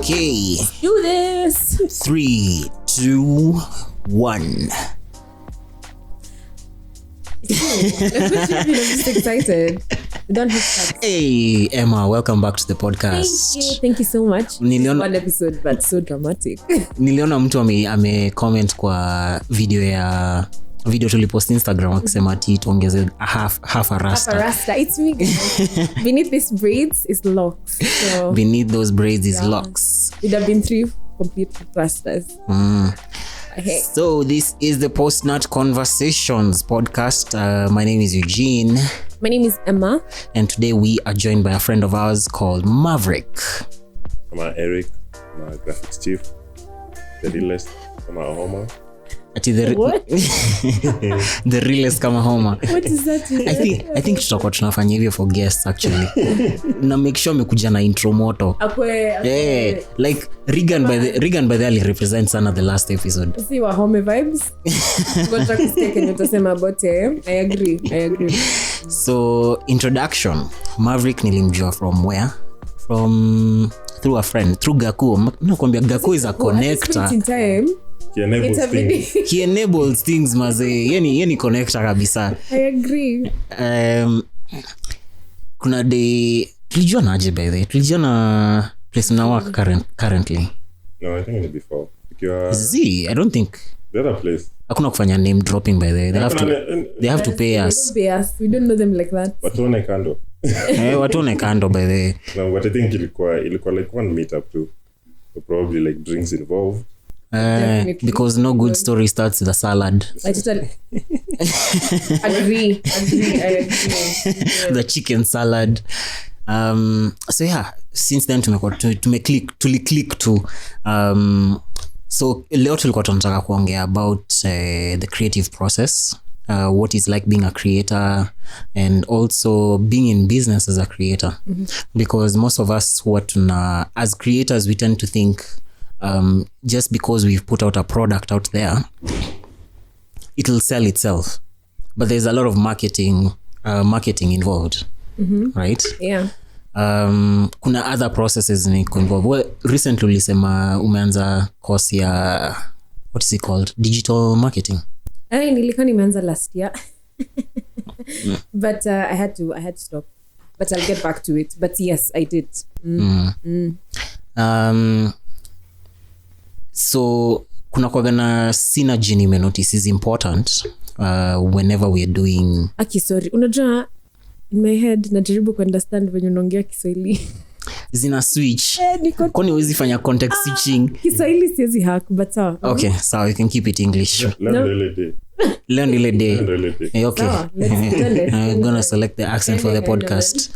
Okay. Let's do this. 3, 2, 1. I'm just excited. Don't hit Hey, Emma, welcome back to the podcast. Thank you so much. One episode, but so dramatic. Niliona mtu ame comment kwa video tulipost Instagram akisema ati tuongeze half a rasta. It's me. Beneath these braids is locks. So beneath those braids is locks. It have been 3 complete rastas. Hey. So this is the Post-Nut Conversations podcast. My name is Eugene. My name is Emma. And today we are joined by a friend of ours called Maverick. I'm Eric. I'm a graphics chief. The realist. I'm a homer. What? The realest kama homa. What is that? I think tutakuwa tunafanya hivyo for guests actually. Na make sure amekuja na intro moto. Yeah, like Regan by the early represents the last episode. See what home vibes. Got to stake and utasema about it. I agree. So introduction. Maverick nilimjua from where? Through a friend, through Gakuo. Nakwambia Gakuo is a connector. In time. He enables things maze. Yeni connector kabisa. I agree. Kuna day tulijuana aje by the way? Tulijuana place na work currently. No, I think it before. I don't think the other place. Hakuna kufanya name dropping by the way. They have to pay us. We don't know them like that. Watuone kando. Watuone kando by the way. No, but I think ilikuwa like one meetup too. So probably like drinks involved. Because no good story starts with a salad. I totally agree. I agree. The chicken salad. So yeah, since then tuliclick to so leo tulikuwa tunataka kuongea about the creative process, what is like being a creator and also being in business as a creator. Because most of us as creators we tend to think just because we've put out a product out there it'll sell itself, but there's a lot of marketing involved. Right? Yeah. Kuna other processes involved. Well, recently ulisema umeanza course ya what is it called, digital marketing. Nilikuwa nimeanza last year. But I had to stop, but I'll get back to it. But yes, I did. So kuna kwa gana synergy nimenotice is important whenever we are doing. Sorry, unajua in my head najaribu understand when unaongea Kiswahili. Zina switch. Kwani huwezi fanya context switching? Kiswahili siwezi hack, but sawa. Okay, so you can keep it English. Learn ile day. Okay. I'm gonna select the accent for the podcast.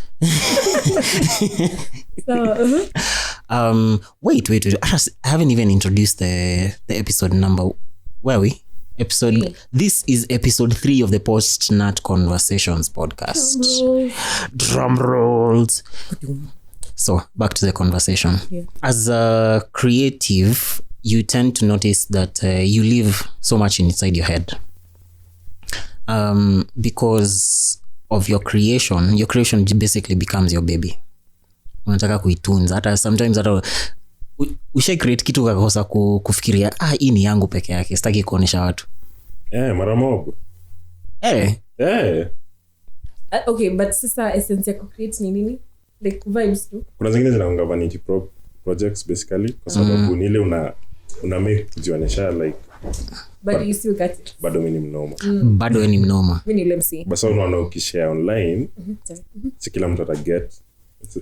So, wait. I haven't even introduced the episode number. Where are we? This is episode 3 of the Post-Nut Conversations podcast. Drum rolls. So back to the conversation. Yeah. As a creative, you tend to notice that you live so much inside your head. Because of your creation basically becomes your baby. Unataka kuitunza. Hata sometimes ushai create kitu kakosa kufikiria hii ni yangu peke yake, sitaki kuonesha watu. Mara mob. Okay, but sasa essence ya create ni nini? Like vibes too. Kuna zingine zinaunga vanity projects basically kwa sababu ni ile una make kujionesha like, but you still got it. Bado mimi ni mnoma. Mimi ni MC. Basi unaona ukishare online si kila mtu ataget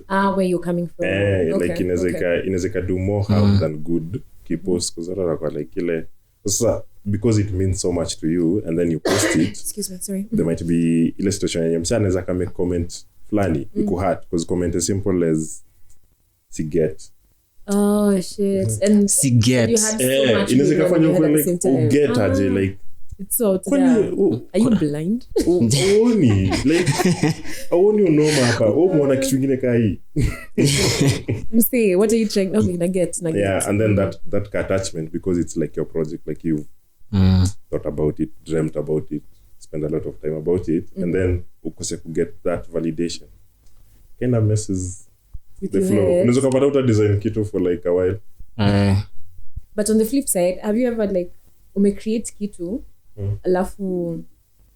where you're coming from. Okay, like inaweza do more harm than good kipost kwa sababu kwa like ile sasa because it means so much to you and then you post it. Excuse me, sorry. There might be illustration yenye msana anaweza kama comment flani iko hurt because comment as simple as siget. Oh shit. And siget. You had so much. Inaweza kufanya uko like get aje like it's so are you blind? Oni like oni unoma hapa umeona kitu kingine kai. See what are you trying? Okay, na get. Yeah, and then that attachment because it's like your project, like you've thought about it, dreamt about it, spend a lot of time about it, and then ukose to get that validation kind of messes with the your flow. head. Unaweza kupata uta design kitu for like a while. But on the flip side, have you ever like create kitu alafu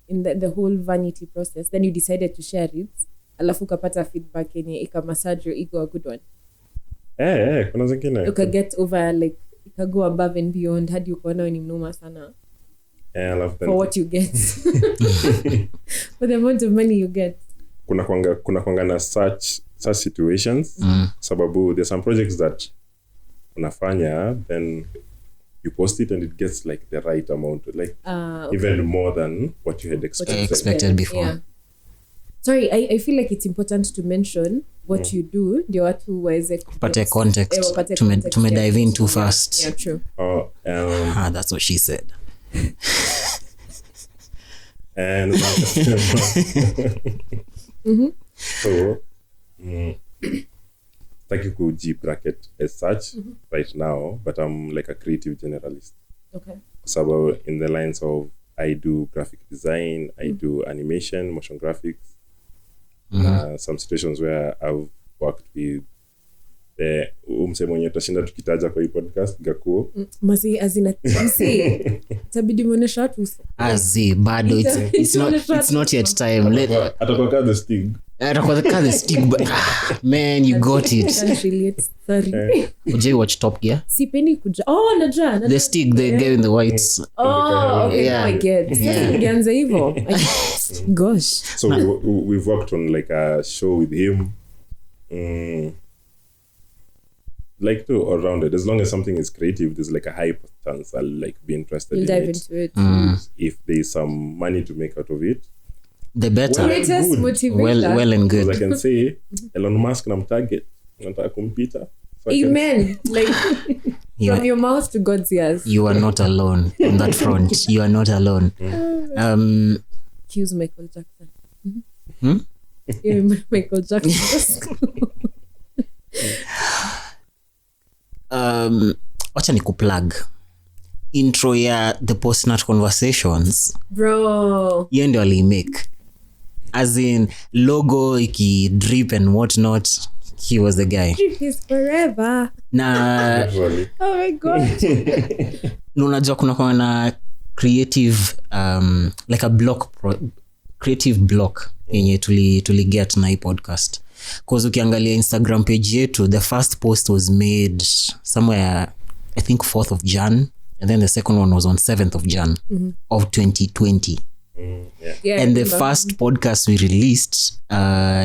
in the whole vanity process, then you decided to share it, alafu ukapata feedback yenye ikamassage your ego a good one? Kuna zingine. You can get over like go above and beyond hadi ukaona ni mnoma sana. I love that. For what you get. For the amount of money you get. Kuna kwanga na such situations. Sababu there's some projects that unafanya, then you post it and it gets like the right amount, like okay. Even more than what you had expected before. Yeah. Sorry, I feel like it's important to mention what you do ndio watu waweze kupata context. Dive in too fast. Yeah, true. That's what she said. And so thank you kuji bracket as such right now, but I'm like a creative generalist. Okay. So in the lines of I do graphic design, I do animation, motion graphics. Some situations where I've worked with the umse mwenye tutashinda tukitaja kwa hii podcast, Gakuo. Mazi azina msi. Tabidi muonesha watu. Bado it's not yet time. Atakuwa the stig. The stick, but man, you got it. Sorry. Would you watch Top Gear? Sipendi kuja. Najua. The stick, the guy in the whites. Okay. Yeah. I get. Ngeanza hivyo. Gosh. So we've worked on like a show with him. Like to all rounded. As long as something is creative, there's like a high chance I'll like be interested in dive it. into it. If there's some money to make out of it, the better. Greatest motivator. Well and good. Because I can say Elon Musk na mtarget nataka kumpita. So amen. Like from your mouth to God's ears. You are not alone on that front. You are not alone. Accuse Michael Jackson. Michael Jackson. Wacha ni kuplug intro ya the Postnut Conversations, bro. Hiyo ndio alimake, as in logo iki drip and what not. He was the guy. Drip is forever. Na oh my god. Unajua kuna na creative like a block creative block yenye tuli get na hii podcast. Cause ukiangalia Instagram page yetu, the first post was made somewhere I think 4th of Jan, and then the second one was on 7th of Jan of 2020. Yeah, and the first podcast we released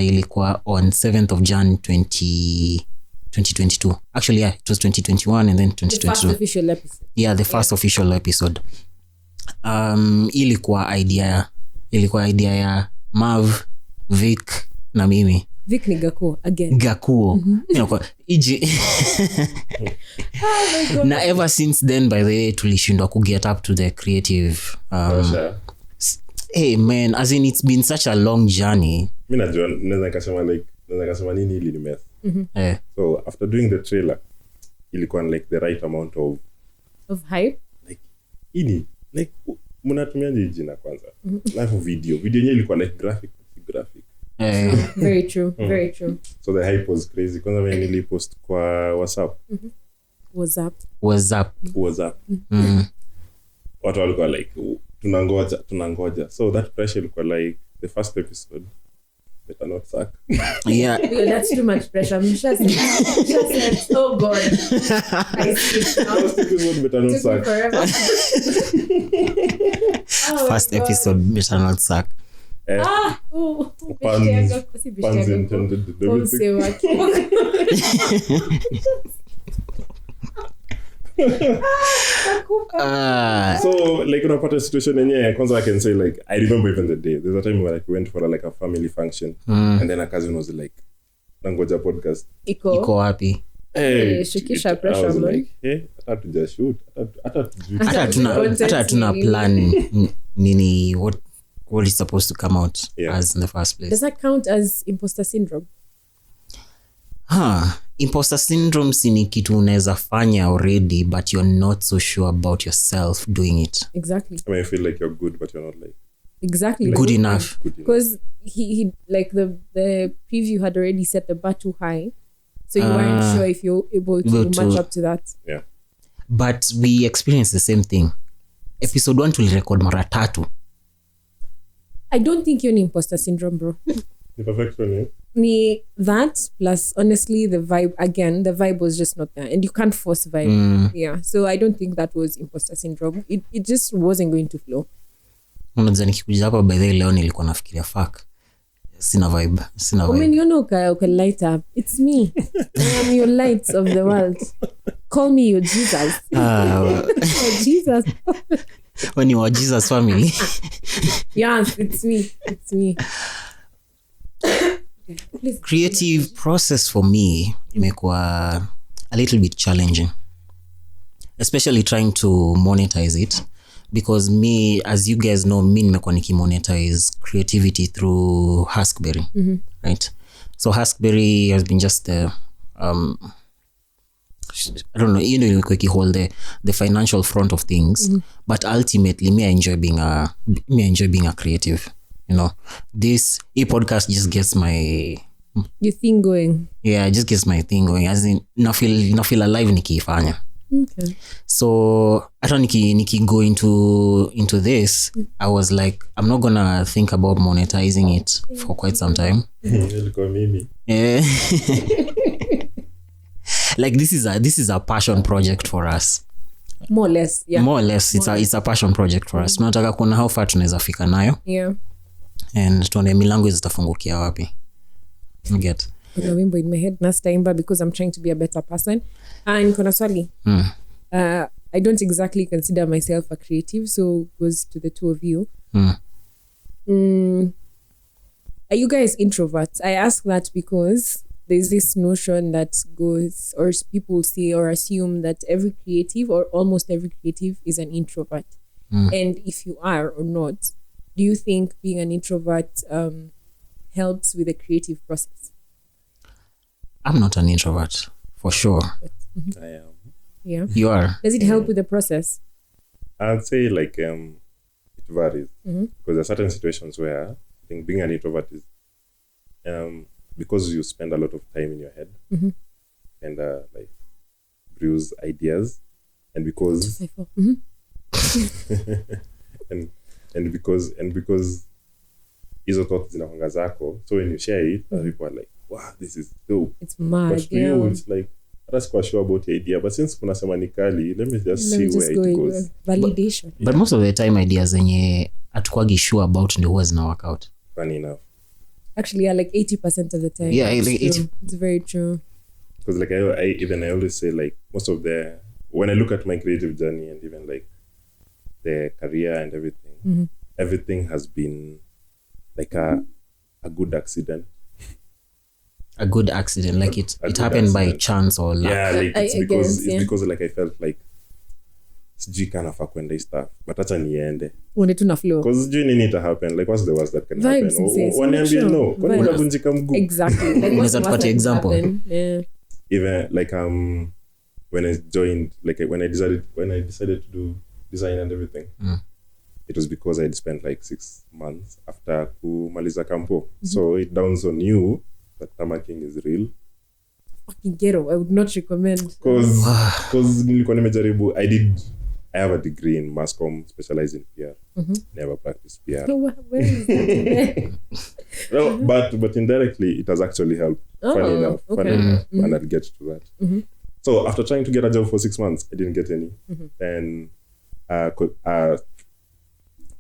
ilikuwa on 7th of Jan 2022. Actually, yeah, it was 2021 and then 2022. The first official episode. Yeah, the first official episode. Ilikuwa idea ya Mav, Vic na mimi. Vic ni Gakuo again. Gakuo. Iji. Oh my God. Na ever since then, by the way, tulishindwa ku get up to the creative. Hey man, as in it's been such a long journey. Mimi najua naweza kasema nini ili nimess. So after doing the trailer, ilikuwa like the right amount of hype. Like ini like mnatumiaje jina kwanza? Live video yenyewe ilikuwa like graphic. Very true. Very true. So the hype was crazy. Kwanza mimi nilipost kwa WhatsApp. WhatsApp. Watu walikuwa like tunangoja. So that pressure ilikuwa like the first episode better not suck. Yeah. That's too much pressure. I'm just oh god. I see. First episode better not suck. First episode better not suck. Puns intended. So like unapata situation yenyewe kwanza I can say like I remember even the day there's a time where like we went for like a family function and then a cousin was like nangoja podcast iko wapi shikisha pressure man like hata tuja shoot hata tuna plan nini what is supposed to come out as in the first place. Does that count as imposter syndrome? Imposter syndrome ni kitu unaweza fanya already but you're not so sure about yourself doing it. Exactly. I mean, I feel like you're good but you're not like exactly good enough because he like the preview had already set the bar too high So you weren't sure if you're able to match up to that. Yeah. But we experienced the same thing. Episode 1 tulirecord mara 3. I don't think you're an imposter syndrome, bro. The perfection, Me that plus honestly the vibe was just not there, and you can't force vibe. Yeah, so I don't think that was imposter syndrome. It just wasn't going to flow. Unajua nikikuja hapa by the way leo nilikuwa nafikiria fuck. Sina vibe. I mean, you know, okay, light up. It's me. I am your lights of the world. Call me your Jesus. Your Jesus. When you are Jesus family. Yes, it's me. Please. Creative process for me imekuwa a little bit challenging, especially trying to monetize it, because me, as you guys know, me nimekuwa nikimonetize creativity through Huskberry, right? So Huskberry has been just the I don't know, you know, you hold the financial front of things, but ultimately me I enjoy being a creative. You know, this podcast just gets my your thing going. Yeah, it just gets my thing going. As in, na feel alive nikifanya. Okay. So hata niki go into this, I was like, I'm not gonna think about monetizing it for quite some time. Yeah. Like this is a passion project for us. More or less, yeah. More or less, it's a passion project for us. Tunataka kuona how far tunaweza fika nayo. Yeah. And tuone milango zitafungukia wapi. You get. Kuna wimbo in my head nastaimba because I'm trying to be a better person. And kuna swali. I don't exactly consider myself a creative, so it goes to the two of you. Are you guys introverts? I ask that because there's this notion that goes, or people say or assume that every creative or almost every creative is an introvert. And if you are or not, do you think being an introvert helps with the creative process? I'm not an introvert, for sure. I am. Yeah. You are. Does it help with the process? I'd say like it varies, because there are certain situations where I think being an introvert is because you spend a lot of time in your head and like brews ideas, and because and because hizo thoughts zinakwanga zako, so when you share it, people are like, wow, this is dope. It's mad. But to you, it's like, I'm not quite sure about the idea, but since kuna sema ni kali, let me just see where it goes. Validation. But most of the time ideas zenye hatukwagi sure about ndio huwa zina work out. Funny enough. Actually, yeah, like 80% of the time. Yeah, like 80. It's very true. Because like I always say, like, most of when I look at my creative journey and even like the career and everything, everything has been like a good accident. A good accident, like it happened by chance or luck. Yeah, like it's guess, because like I felt like sijui kana fa kwenda stuff, but acha niende. Uende tu na flow. Because sijui nini ita happen, like what's the worst that can Vibes happen? Waniambie no, kwani unavunjika mguu? Exactly. Like Unaweza tupatie example? Yeah. Even like when I joined, like when I decided to do design and everything, it was because I had spent like 6 months after kumaliza kampo. So it dawns on you that tamaking is real. Fucking ghetto. I would not recommend. Because nilikuwa nimejaribu. I have a degree in mass comm, specialized in PR. Never practiced PR. So where is that? No, but indirectly it has actually helped. Funny enough. And I'll get to that. So after trying to get a job for 6 months, I didn't get any. Then a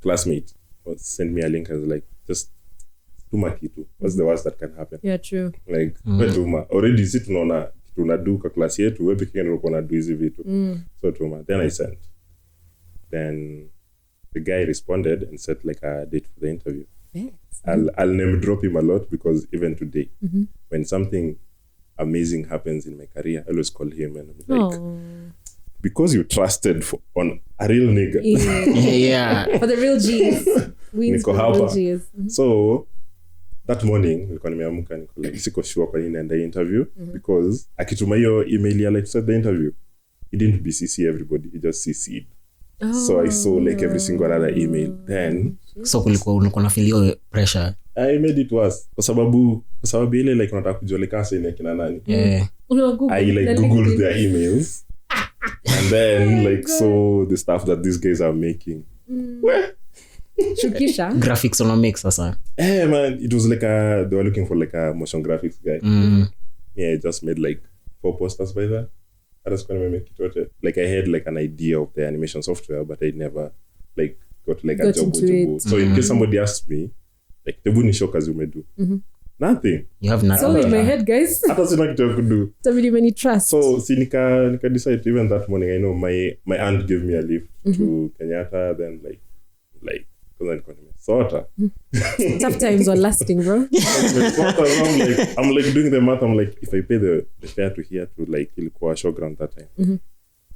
classmate sent me a link and was like, just tuma kitu. What's the worst that can happen? Yeah, true. Like, tuma. Already si tunaona tunadu kwa class yetu, wewe pekee ndio unaona do hizi vitu. So tuma. Then I sent. Then the guy responded and set like a date for the interview. I'll name drop him a lot because even today, when something amazing happens in my career, I always call him and I'm like, because you trusted on a real nigga. Yeah. For the real G's. Niko hapa. So that morning, nilikuwa nimeamka niko like siko sure kwa nini naenda interview because akituma hiyo email ya like set the interview, he didn't BCC everybody, he just CC'd. So I saw like every single other email. Then so ulikuwa na feel your pressure. I made it worse kwa sababu ile like unataka kujua like kasa ina kina nani. I like googled their emails and then like saw the stuff that these guys are making. Shukisha. Graphics on a mix sasa. Man, it was like they were looking for like a motion graphics guy. Yeah, I just made like 4 posters by that. I just couldn't make it. Like I had like an idea of the animation software, but I never like got like a job. So in case somebody asked me, like they wouldn't show kazi umedu. Nothing. You have nothing. So in my head, guys. Hata sina kitu ya kudu. Somebody many trust. So see nika decide even that morning. I know my aunt gave me a lift to Kenyatta. Then like because I couldn't Sota. Tough times are lasting, bro. I'm like doing the math. I'm like, if I pay the fare to here to like ilikuwa showground that time.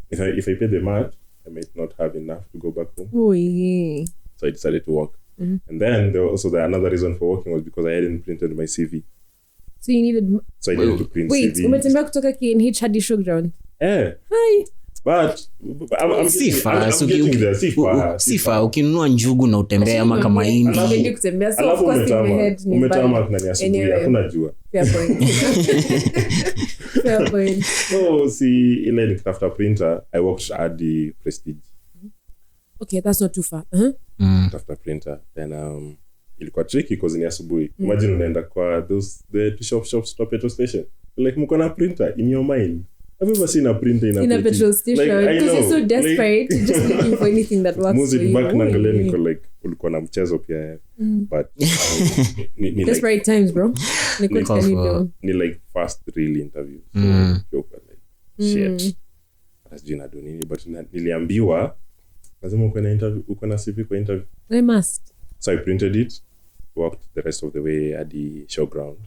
If I pay the math, I might not have enough to go back home. Oh yeah. So I decided to work. And then there was also another reason for working was because I hadn't printed my CV. So you needed. So I needed to print Wait, CV. umetembea kutoka KNH hadi showground. Hi. But I'm getting there. Sifa ukinunua njugu na utembea ama kama hindi. Ndio kutembea so of course in my head ni umetama kuna asubuhi hakuna jua. Fair point. So see ile nikitafuta printer I worked at the Prestige. Okay, that's not too far. After printer then ilikuwa tricky because ni asubuhi. Imagine unaenda kwa the shop stop petrol station. Like mko na printer in your mind. I've ever seen a printer in a petrol station because you're so desperate just looking for anything that works for you. Back naangalia niko like ulikuwa na mchezo pia but ni desperate times bro. Ni like first real interview. So shit. Asijina do nini but niliambiwa lazima uko na interview uko na CV kwa interview. I must. So I printed it, walked the rest of the way at the showground.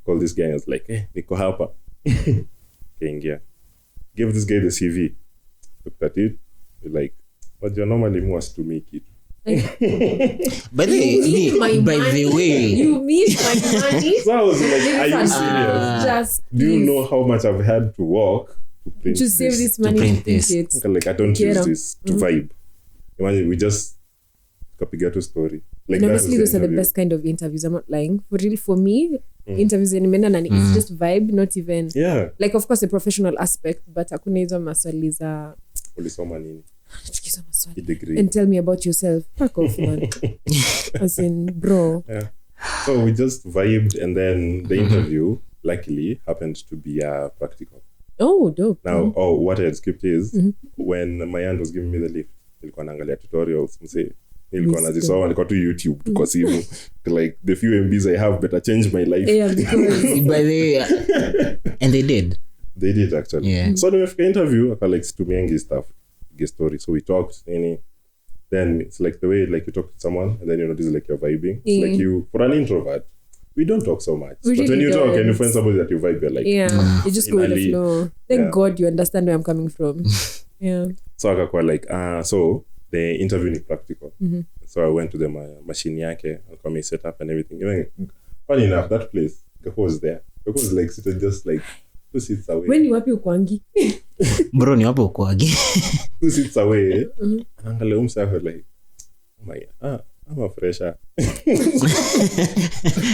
Called this guy and was like, niko hapa. Ingia. Gave this guy the CV. Looked at it. Like, what you normally wants to make it. By the way, you meet my money. So I was like, are you serious? Do you know how much I've had to work to print to save this money to print this? Like I don't use this to vibe. Imagine we just kapiga to story. Like honestly, those are the best kind of interviews. I'm not lying. For real, for me, interviews it's just vibe, not even like of course a professional aspect, but hakuna hizo maswali za ulisoma nini? And tell me about yourself. Fuck off, man. As in, bro. Yeah. So we just vibed, and then the interview luckily happened to be practical. Oh, dope. Now, what I had skipped is when my aunt was giving me the lift, nilikuwa naangalia tutorials, nilikuwa nazisoma, nilikuwa tu YouTube kwa simu. Like the few MBs I have better change my life. Yeah, because by the and they did. They did actually. Yeah. So nimefika interview, aka like stumiangi stuff, get story. So we talked, then it's like the way like you talk to someone and then you notice like you're vibing. It's like you, for an introvert, we don't talk so much. But when you talk and you find somebody that you vibe, you're like, you just go with the flow. Thank God you understand where I'm coming from. Yeah. So akakuwa like, so the interview ni practical. So I went to the machine yake, alikuwa me set up and everything. Even funny enough, that place, Gakuo was there. Gakuo was like sitting just like 2 seats away. When you wapi ukwangi? Bro, ni wapi ukwangi? 2 seats away. Anaangalia umsako like, oh my God, I'm a fresher.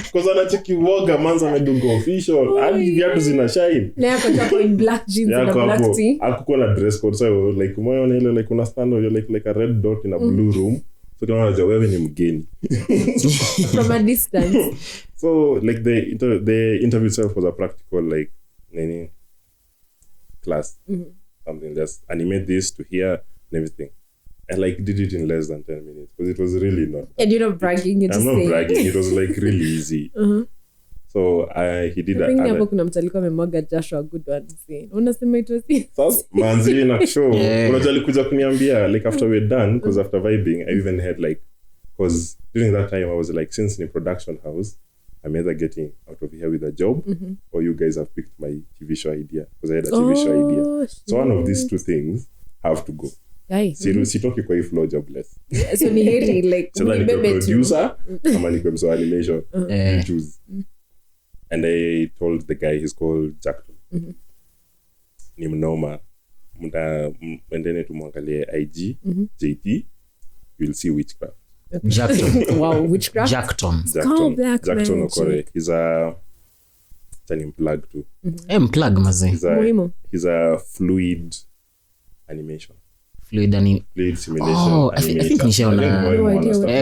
Because anacheki woga manza medungo official. Hadi viatu zina shine. Na yako chapo in black jeans and a black tee. Hakukuwa na dress code. So like umeona ile like una stand you're like a red dot in a blue room. So kama unajua wewe ni mgeni. From a distance. So like the interview itself was a practical like class. Something just animate this to here and everything. I like did it in less than 10 minutes because it was really not. And you're not bragging. You're I'm just not saying. bragging. It was like really easy. So he did that. Hapo kuna mtu alikuwa amemwaga jasho a good one. Unasema it was Sasa manzi na show. Unajua alikuja kuniambia like after we're done because after vibing I even had like because during that time I was like since in production house I'm either getting out of here with a job or you guys have picked my TV show idea because I had a TV show idea. So one of these two things have to go. Sitoki kwa hii flow jobless. So ni heri like niko producer ama niko mso animation. You choose. And I told the guy he's called Jackton. Ni mnoma. Mwendene tumwangalie IG, JT. You'll see witchcraft. Jackton. Wow, witchcraft? Jackton Black Jackton man. Okore. He's an plug too. Plug maze. He's a fluid animation. Fluid simulation. I think nishaona.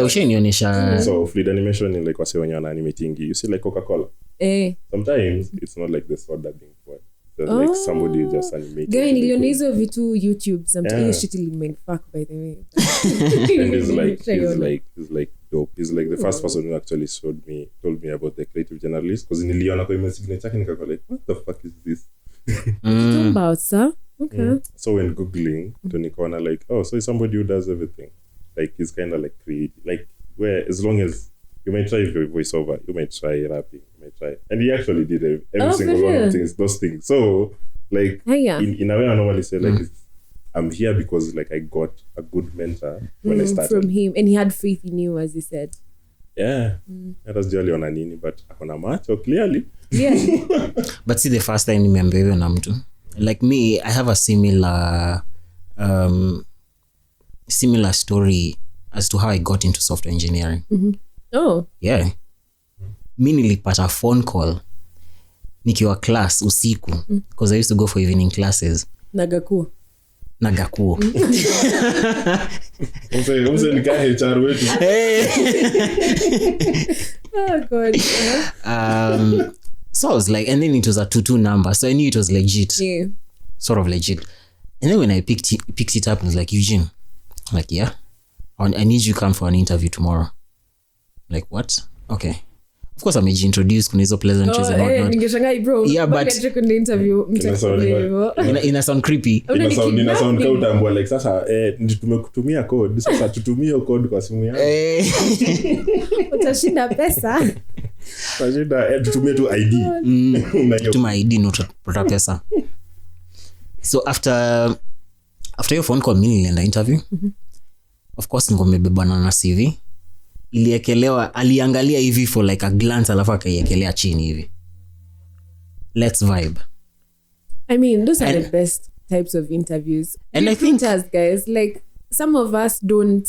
Ushanionyesha. So fluid animation in like wase wenye wana animating. You see like Coca-Cola. Sometimes it's not like the soda being poured. Like somebody just animating. Guy niliona hizo vitu YouTube sometimes shit will mind fuck by the way. And he's like dope. He's like the first person who actually told me about the creative journalist because niliona kwa signature yake nikakuwa like what the fuck is this? About sir. Okay. So when googling to nikaona like so he's somebody who does everything. Like he's kind of like creative. Like where as long as you might try voiceover, you might try rapping, you might try, and he actually did every single one of those things. So like in a way, I normally say like I'm here because like I got a good mentor when I started from him, and he had faith in you, as he said. Yeah, that was jolly on a nini, but akona macho clearly. Yeah, but see the first time nimeambiwa na mtu like me, I have a similar story as to how I got into software engineering. Oh. Yeah. Mi nilipata phone call nikiwa class usiku because I used to go for evening classes. Na Gakuo. Umse nika HR wetu. Oh God. So I was like, and then it was a 22 number, so I knew it was legit. Yeah. Sort of legit. And then when I picked it up, it was like, Eugene. I'm like, yeah. I need you to come for an interview tomorrow. Like, what? Okay. Of course, I'm introduced kuna hizo pleasantries and whatnot. Ningeshangai bro. Yeah, but the interview ina sound creepy. Ina sound kama utambua like sasa tumekutumia code, sasa tutumie code kwa simu yako. Utashinda pesa. Utashinda tutumie tu ID. Tuma ID no utapata pesa. So after your phone call mimi nilienda interview. Of course ngomebebana na CV. Iliekelewa, aliangalia hivi for like a glance alafu akaiekelea chini hivi. Let's vibe. I mean, those are the best types of interviews. And I think guys, like some of us don't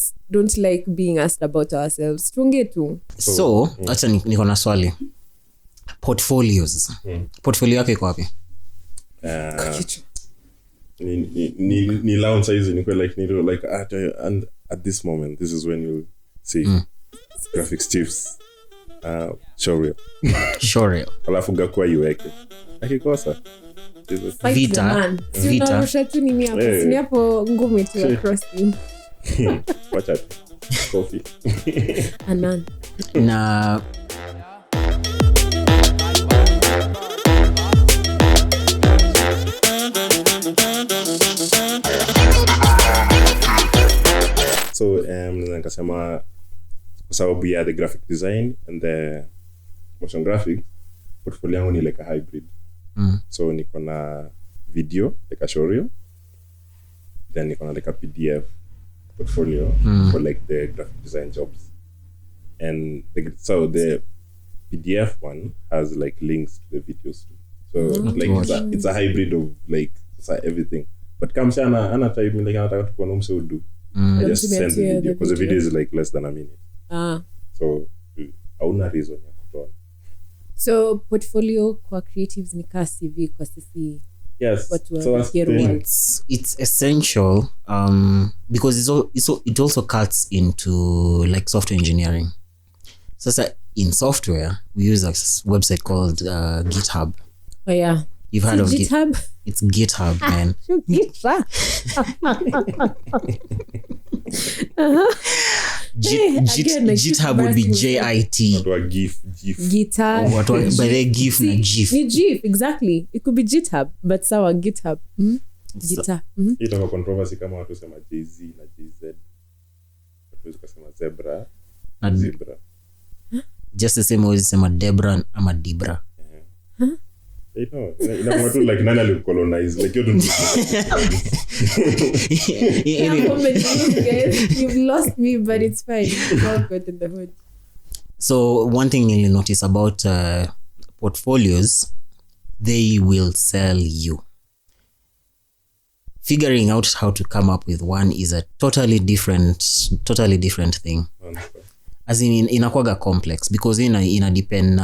like being asked about ourselves. Tuongee tu. So, acha niko na swali. Portfolios. Portfolio yako iko wapi? Ni launch size ni like at this moment this is when you see graphics chiefs showreel alafu Gakuo iweke akikosa vita tu nini hapo ni hapo ngumi tu across you wacha coffee na so nikasema kwa sababu ya the graphic design and the motion graphics portfolio yangu ni like a hybrid. So niko na video like a showreel, then niko na like a PDF portfolio for like the graphic design jobs, and so the PDF one has like links to the videos too. So like it's a hybrid of like everything, but kama sana ana type me like anataka kuona umse udu I just send the video because the video is like less than a minute. So hauna reason ya kutoa. So portfolio kwa creatives ni ka CV kwa sisi. Yes. So it's essential because it also cuts into like software engineering. So in software we use a website called GitHub. Oh yeah. You've heard of GitHub? It's GitHub, man. GitHub would be JIT. What GIF? Guitar. What by the GIF na GIF? Ni GIF, exactly. It could be GitHub, but sawa GitHub. Guitar. Ito controversy kama watu sema JZ na JZ. Watu kusema zebra. Zebra. Just the same way sema Debra ama Dibra. You know, inakuwa tu like nani alicolonize like you don't You've lost me, but it's fine. God got in the hood. So one thing you'll notice about portfolios, they will sell you. Figuring out how to come up with one is a totally different thing. As in inakuwaga complex because ina depend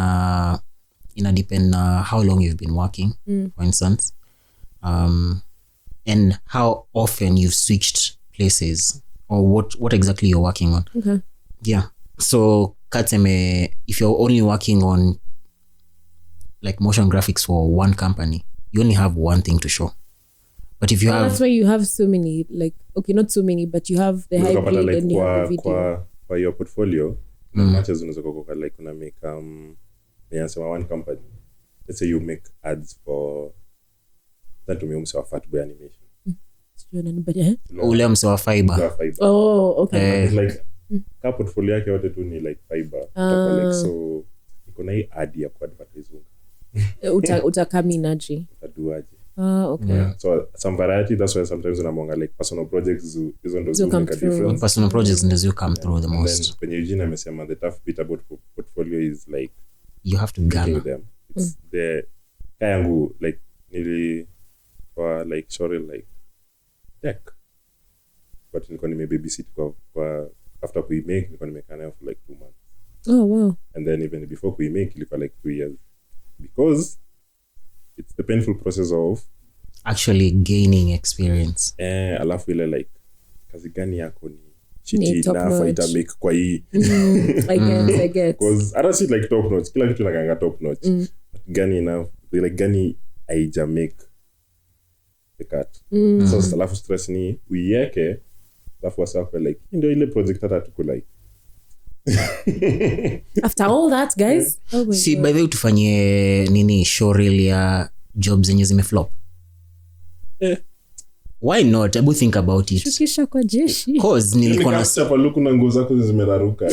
ina depend how long you've been working, for instance, and how often you've switched places or what exactly you're working on. Okay. Yeah. So katseme, if you're only working on like motion graphics for one company, you only have one thing to show. But if you have, that's why you have so many, like, okay, not so many, but you have the hybrid like, and you have the video. Kwa your portfolio, matches unaweza kukoka like una make one company. Let's say you make ads for that to me umsewa Fatboy animation. ule msewa fiber. Oh, okay. Like ka portfolio yake yote tu ni like fiber. Like so iko na hii ad ya ku advertise. Utakaminaji. Utaduaje? Okay. Yeah. So some variety, that's why sometimes unamonga like personal projects isn't those make a difference. Personal projects ndio come through the most. Then when Eugene amesema the tough bit about portfolio is like you have to gather them. It's the kayangu like nili for like short like tech. But nilikuwa babysit kwa after we make nilikuwa nimekana for like 2 months. Oh wow. And then even before we make ilikuwa like 2 years. Because it's the painful process of actually gaining experience. Alafu ile like kazi gani yako ni shiti na fighter make kwa hii. I get. Because I don't see like top notch. Kila kitu nakanga top notch. Gani na like gani aija make the cut. So alafu stress ni uiweke alafu wasako like ndio ile project hata tuko like after all that guys. See by the way tufanye nini show reel ya jobs zenye zimeflop. Why not? Abu think about it. Shukisha kwa jeshi. Cause nilikuwa na sasa luku na nguo zako zimeraruka.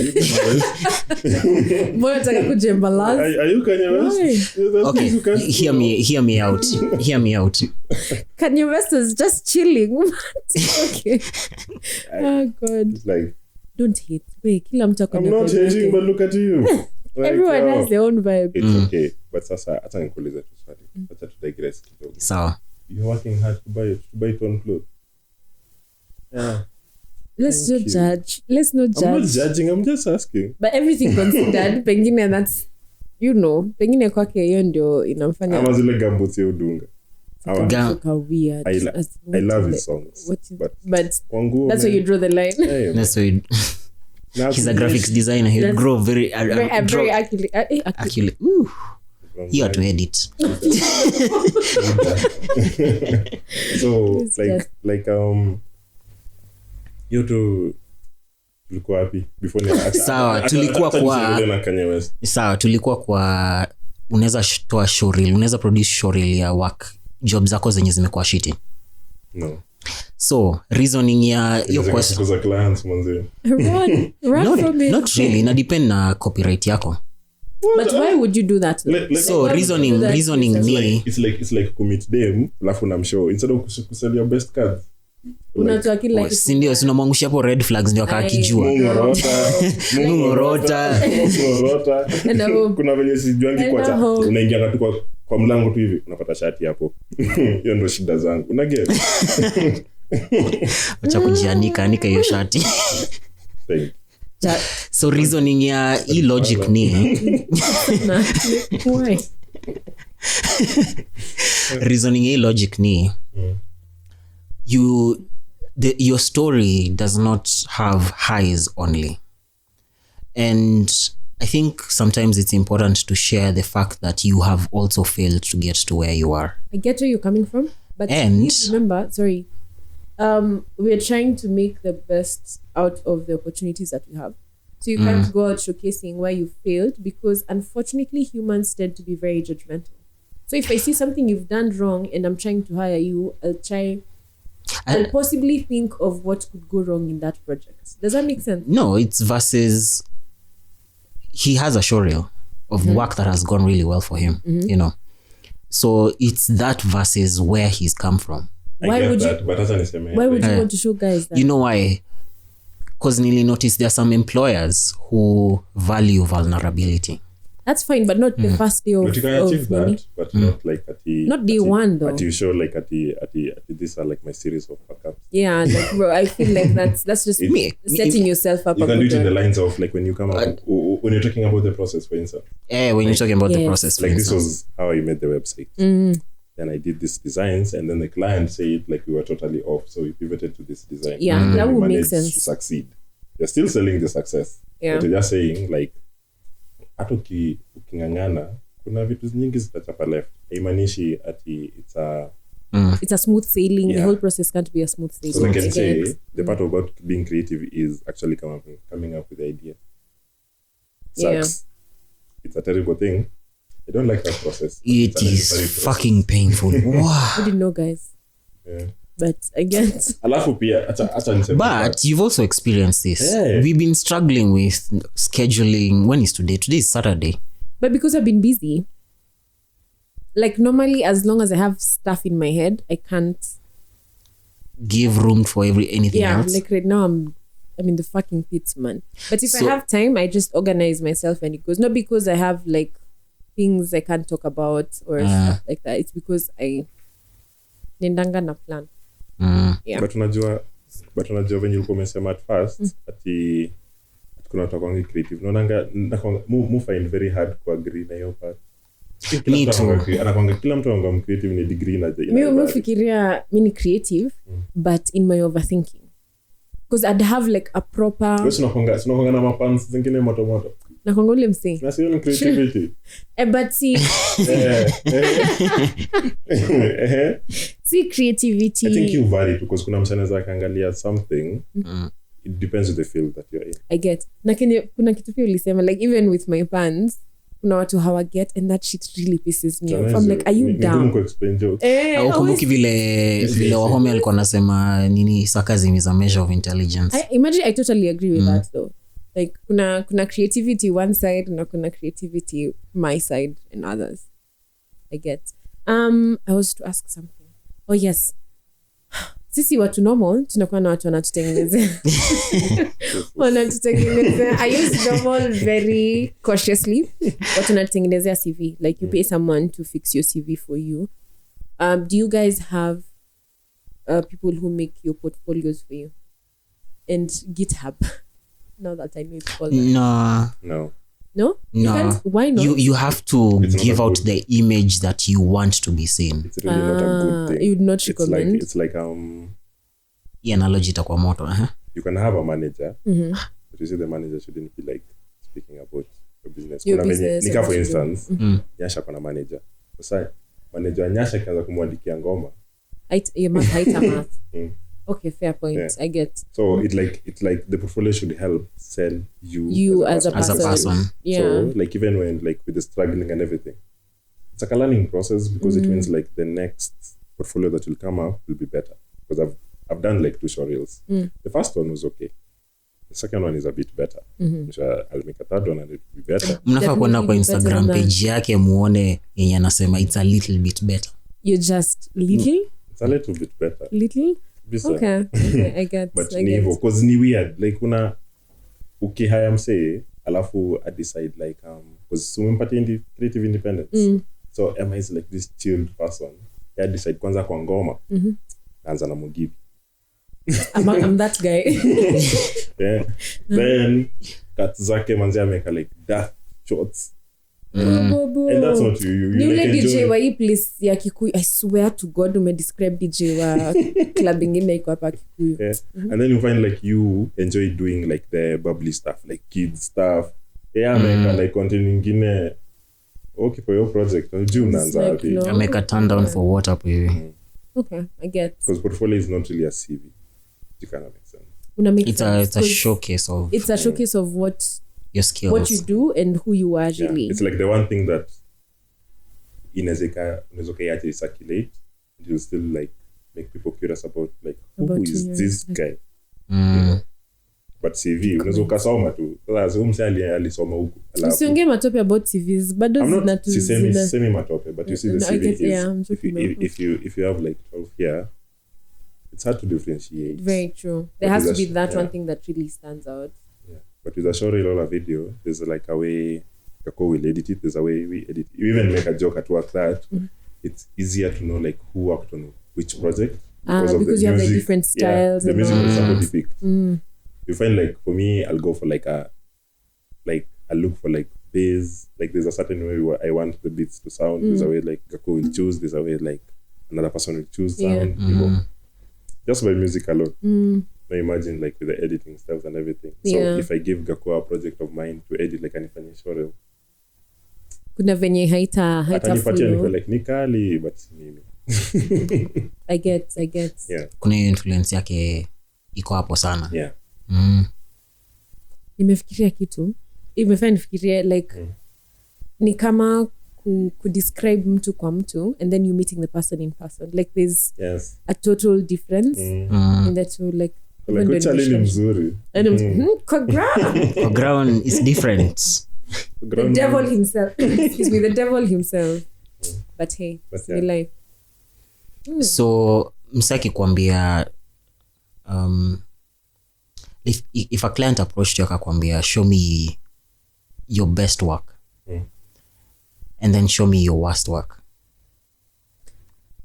Mbona nataka kujemba last? Are you Kanye West? Okay, hear me out. Kanye West is just chilling. Okay. Oh god. It's like don't hate. Wait, kila mtu akona. I'm not hating but look at you. Like, everyone has their own vibe. It's okay. But sasa hata nikuulize tu swali. Acha tu digress kidogo. Sawa. You're working hard to buy it on clothes. Yeah. Let's not judge. I'm not judging, I'm just asking. But everything considered, pengine that's, you know, pengine kwake hiyo ndio inamfanya. Ama zile gamboots ya udunga. Weird. I love his songs. But that's where you draw the line. Yeah, that's why he's a graphics designer. He'll grow very accurate. Ooh. You have to edit. So like you to tulikuwa wapi before ni sawa tulikuwa kwa unaweza toa show reel, unaweza produce show reel ya work job zako zenye zimekuwa shiti. No. So reasoning ya hiyo question za clients manzi. Not really, ina depend na copyright yako. But why would you do that? So reasoning me it's like commit them alafu na show instead of kusell your best cards. Unatoa kila si ndio tunamwangusha hapo red flags ndio akakijua. Mungorota. Kuna venye sijuangi kwa unaingia tu kwa mlango tu hivi unapata shati hapo. Hiyo ndio shida zangu. Una get? Acha kujianika hiyo shati. So reasoning ya logic ni why? Reasoning ya logic ni your story does not have highs only, and I think sometimes it's important to share the fact that you have also failed to get to where you are. I get where you're coming from, but remember, we're trying to make the best out of the opportunities that we have. So you can't go out showcasing where you failed, because unfortunately humans tend to be very judgmental. So if I see something you've done wrong and I'm trying to hire you, I'll possibly think of what could go wrong in that project. Does that make sense? No, it's versus he has a show reel of work that has gone really well for him, you know. So it's that versus where he's come from. Why would you want to show guys that? You know why? Because nearly noticed there are some employers who value vulnerability. That's fine, but not the first day of. But you can achieve of that, but not like at the Not day one, though. At you show like at the these are like my series of backups. Yeah, like bro, I feel like that's just setting yourself up. You a can do good it in the one. lines of like when you come up when you're talking about the process, for instance. When you're talking about the process, Like this was how I made the website. Then I did these designs, and then the client said like we were totally off, so we pivoted to this design. Yeah, that we would make managed sense. to succeed. You're still selling the success. Yeah. But you're just saying like hata ukingangana kuna vitu nyingi zitachapa left. Haimanishi ati it's a smooth sailing. The Yeah. whole process can't be a smooth sailing. So I can I say get. the part about being creative is actually coming up with the idea. Yeah. Sucks. It's a terrible thing. I don't like that process. it It's a necessary is process. fucking painful. Wow. I didn't know, guys. Yeah. But I get. Alafu pia acha niseme But you've also experienced this. Yeah. We've been struggling with scheduling. When is today? Today is Saturday. But because I've been busy, like normally, as long as I have stuff in my head, I can't. Give room for anything Yeah, else. like right now, I'm in the fucking pits, man. But if So- I have time, I just organize myself and it goes. Not because I have like things I can't talk about or stuff like that. It's because I nendanga na plan. Yeah. but unajua venye ulikuwa umesema at first ati kuna watu wakwangi creative naonanga mu find very hard kuagree na hiyo part. Me too. Kila mtu anakuwa creative ni degree na Mi fikiria mi ni creative but in my overthinking because I'd have like a proper tunakonga na mapans zingine moto nakwanga ule msee na sio ni creativity but see creativity I think you vary too because kuna msana za kaangalia something it depends on the field that you're in. I get na kuna kitu pia ulisema like even with my pants kuna watu hawaget and that shit really pisses me off. I'm like are you dumb? Explain jokes. Ukumbuki vile Wahome alikuwa anasema nini sarcasm is a measure of intelligence. I totally agree with that though. Like kuna creativity one side na kuna creativity my side and others. I get. I was to ask something. Oh yes. Sisi watu normal tunakuwa na watu wanatutengenezea. I use normal very cautiously. Watu wanatengenezea CV. Like you pay someone to fix your CV for you. Do you guys have people who make your portfolios for you? And GitHub. Now that I know it's called that. No. No? You can't? Why not? You have to It's not give a out good- the image that you want to be seen. It's really not a good thing. You would not recommend? It's like Hii analogy itakuwa moto. you can have a manager but you see the manager shouldn't be like speaking about your business. Your Kuna venye- business nika for and instance Nyasha kuna manager sasa manager wa Nyasha kianza kumwandikia ngoma You must hate a math. Mm. Okay, fair point. Yeah. I get. so it's like the portfolio should help sell You as a person. Yeah. So like even when like with the struggling and everything it's like a learning process because it means like the next portfolio that will come up will be better because I've done like 2 short reels. The first one was okay. The second one is a bit better. I'll make a third one and it will be better. Mnafaa kuenda kwa Definitely Instagram better than page yake muone yenye anasema it's a little bit better. You're just little? It's a little bit better. Little? Bisa. Okay. I get. But I ni get. hivyo cause ni weird like kuna ukihaya msee alafu I decide like cause umempatia creative independence. So Emma is like this chilled person. I decide kwanza kwa ngoma. Naanza na Mugithi. I'm that guy. Yeah. Then cut zake manzi ameka like that shots. And that's not you Ni ule like DJ enjoy. wa hii place ya Kikuyu. I swear to God umedescribe DJ wa club ingine iko hapa Kikuyu. Yeah. And then you find like you enjoy doing like the bubbly stuff like kids stuff. Yeah, like content ingine okay for your project. Juu unaanza like, wapi? no. Ameka turn down for what up hivi. Okay, I get. Because portfolio is not really a CV. You kind of make sense. Una make It's sense, a 'cause showcase of It's a showcase of what your skills. you do and who you are Yeah. really. It's like the one thing that unaweza ukaiacha circulate and you'll still like make people curious about like who About is you, this yeah. guy. You know? But CV unaweza ukasoma tu. Sasa mse alisoma huko. Usiongee matope about CVs bado I'm not zinatu semi matope, but you see the No, I CV get- is yeah, I'm if talking you, about- if you have like 12 here, it's hard to differentiate. very true. But There has to with be a- that yeah. one thing that really stands out. Yeah. But with a short reel or a video, there's like a way Gakuo will edit it. There's a way we edit. You even make a joke at work that it's easier to know like who worked on which project because you have the different styles. The music that somebody picked. You find like for me, I'll go for I look for like bass. Like there's a certain way where I want the beats to sound. There's a way like Gakuo will choose. There's a way like another person will choose sound. You know, just by music alone. Now imagine like with the editing stuff and everything. So if I give Gakuo a project of mine to edit like anifanya shore, kuna venye haita flow. Like nikali but mimi. I get. Yeah. Kuna influence yake iko hapo sana. Yeah. Nimefikiria kitu. Imefanya nifikirie like ni kama ku describe mtu kwa mtu and then you meeting the person in person. Like there's a total difference in the two like challenge mzuri. Kwa ground is different. The devil himself. Excuse me, the devil himself. But hey, it's the life. So msaki kuambia if a client approached you akakwambia show me your best work and then show me your worst work,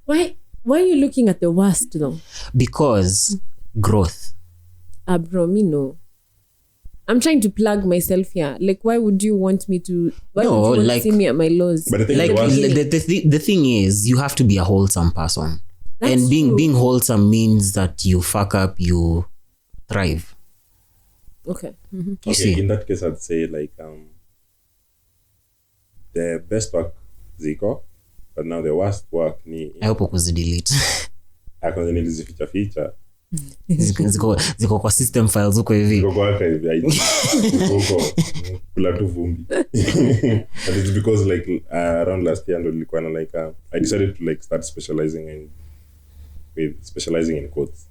why are you looking at the worst though? Because growth. Bro, me no. I'm trying to plug myself here. Like, why would you want me to? Why would you want to see me at my lows? But the thing is, you have to be a wholesome person. That's and being wholesome means that you fuck up, you thrive. Okay. Okay. See? In that case, I'd say like the best work ziko, but now the worst work ni. I hope ukuzi delete. Akwanza nilizificha ficha. Ziko kwa system files huko hivi. Ziko kwa archive huko. Kula tu vumbi. And it's because like around last year ndo nilikuwa na like I decided to like start specializing in quotes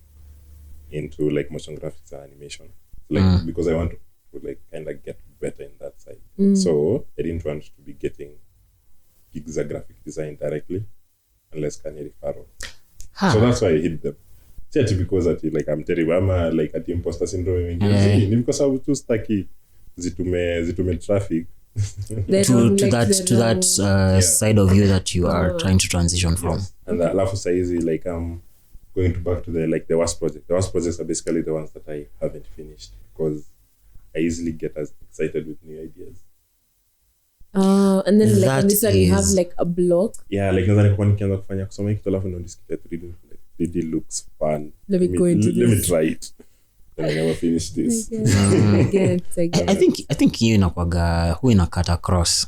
into like motion graphics and animation. Like because I want to like kind of get better in that side. So I didn't want to be getting gigs of graphic design directly unless can you referral. So that's why I hit them. It's because that like I'm terrible. I'm like at imposter syndrome. Because I was too stucky. Zitume traffic. to that side of you that you are trying to transition from. Yes. And the alafu saizi like I'm going back to the worst project. The worst projects are basically the ones that I haven't finished because I easily get as excited with new ideas. And then like on this one you have like a block. Yeah, like nadhani kwa nikianza kufanya kusoma kitu alafu ndo nisikia 3D looks fun. Let me try it. Then I never finish this. I get. I think you inakwaga who inakata across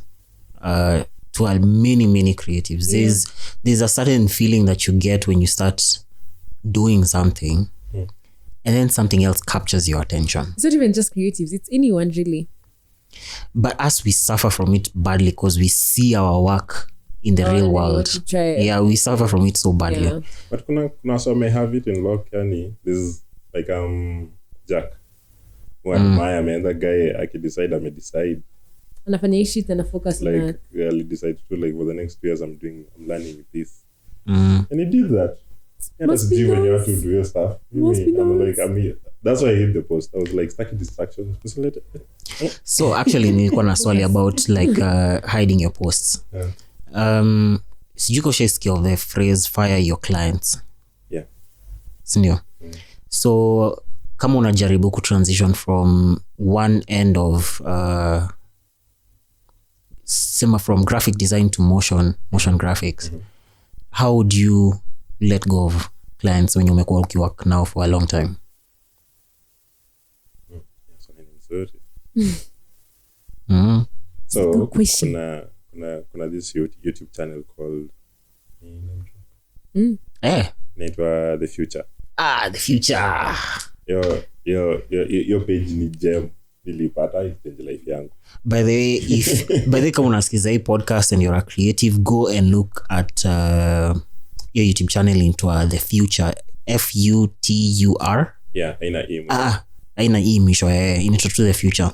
to many creatives. There's a certain feeling that you get when you start doing something and then something else captures your attention. It's not even just creatives, it's anyone really. But us, we suffer from it badly because we see our work in the real world. Yeah, we suffer from it so badly. Yeah. But kuna so may have it in lock yani. This is like Jack. When Maya ameenda guy akidecide amedecide. Anafanya hii shit and focus like, on that. Yeah, he decided to like for the next 2 years I'm learning this. And he did that. Yeah, that's G when you have to do your stuff. I'm here. That's why I hit the post. I was like stacking distractions. So actually nilikuwa na swali about like hiding your posts. Sijuko sheskia of the phrase fire your clients. Yeah. Sindio? So kama unajaribu transition from one end of sema from graphic design to motion graphics, how would you let go of clients when you make work now for a long time? So kuna this YouTube channel called naitwa The Future. The Future. Your page ni gem nilipata change life yangu. By the way kama unasikiza hii podcast and you're a creative, go and look at your YouTube channel into The Future. FUTUR. Yeah, aina hii misho inaitwa The Future.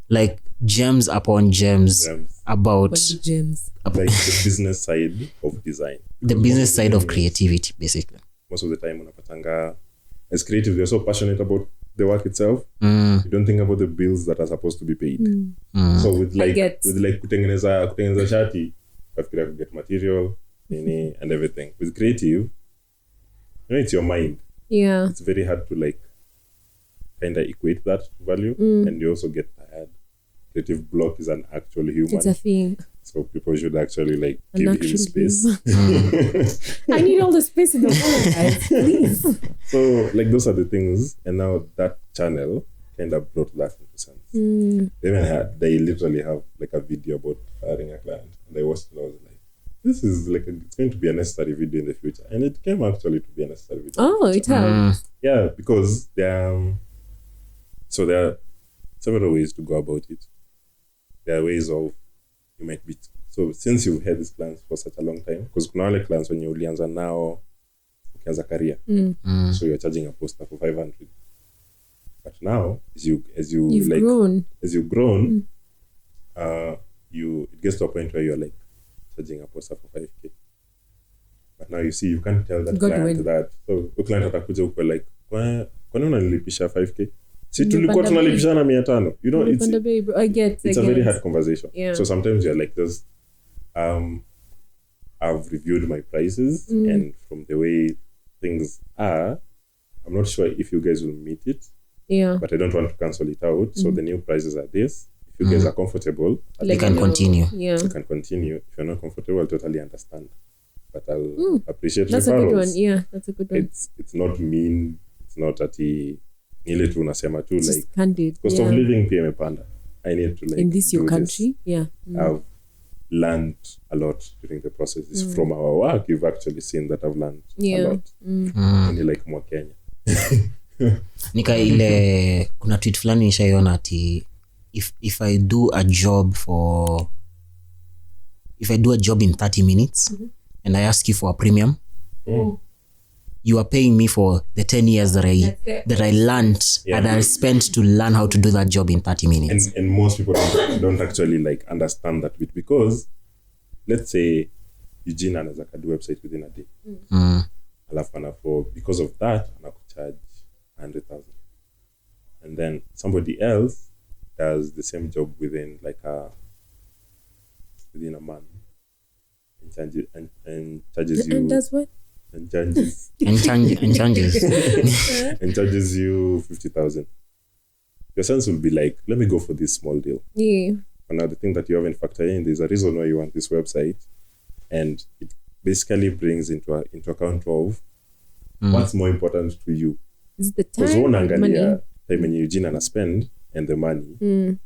Like gems upon gems about gems. Like the business side of design. The business side of creativity basically. Most of the time unapatanga as creatives we're so passionate about the work itself. You don't think about the bills that are supposed to be paid. So with kutengeneza shati, you have to get material and everything. With creative, it's your mind. Yeah. It's very hard to like kind of equate that to value, and you also get tired. Creative block is an actual human. It's a thing. So people should actually like give him space. I need all the space in the world, guys. Please. So like those are the things, and now that channel kind of brought that into sense. They literally have like a video about hiring a client, and I watched it and I was like, this is like it's going to be a necessary video in the future, and it came actually to be a necessary video. Oh, it has. Yeah, because there are several ways to go about it. There are ways of you might be so since you've had these clients for such a long time, because kuna wale clients when you ulianza now ukianza career, so you're charging a poster for 500, but now as you've grown, it gets to a point where you're like charging a poster for 5K, but now you see you can't tell that client that. So the client atakuja uko like kwa nini unanilipisha 5K? Si tulikuwa tunalipishana 500. You know, it's a very hard conversation. Yeah. So sometimes you're like this, I've reviewed my prices, and from the way things are, I'm not sure if you guys will meet it. Yeah. But I don't want to cancel it out. So the new prices are this. If you guys are comfortable, you can continue. Yeah. You can continue. If you're not comfortable, I'll totally understand. But I'll appreciate that's referrals. A good one. Yeah, that's a good one. It's not mean. It's not ile tu unasema tu like candid. Cost of living pia imepanda. I need to like in this your country. Yeah. I've learned a lot during the process. It's from our work you've actually seen that I've learned a lot. And like more Kenya. Nika ile kuna tweet fulani nishaiona ati if I do a job in 30 minutes and I ask you for a premium, you are paying me for the 10 years that I learned and I spent to learn how to do that job in 30 minutes. And most people don't actually like understand that bit, because let's say Eugene anaweza do website within a day. Alafu because of that anakucharge 100,000. And then somebody else does the same job within a month and charges you. And does what? And charges. and charges. And charges you 50,000. Your sense will be like, let me go for this small deal. Yeah. And now the thing that you haven't factored in, there's a reason why you want this website, and it basically brings into account of what's more important to you. Is the time and money? Time when Eugene and I spend and the money. Then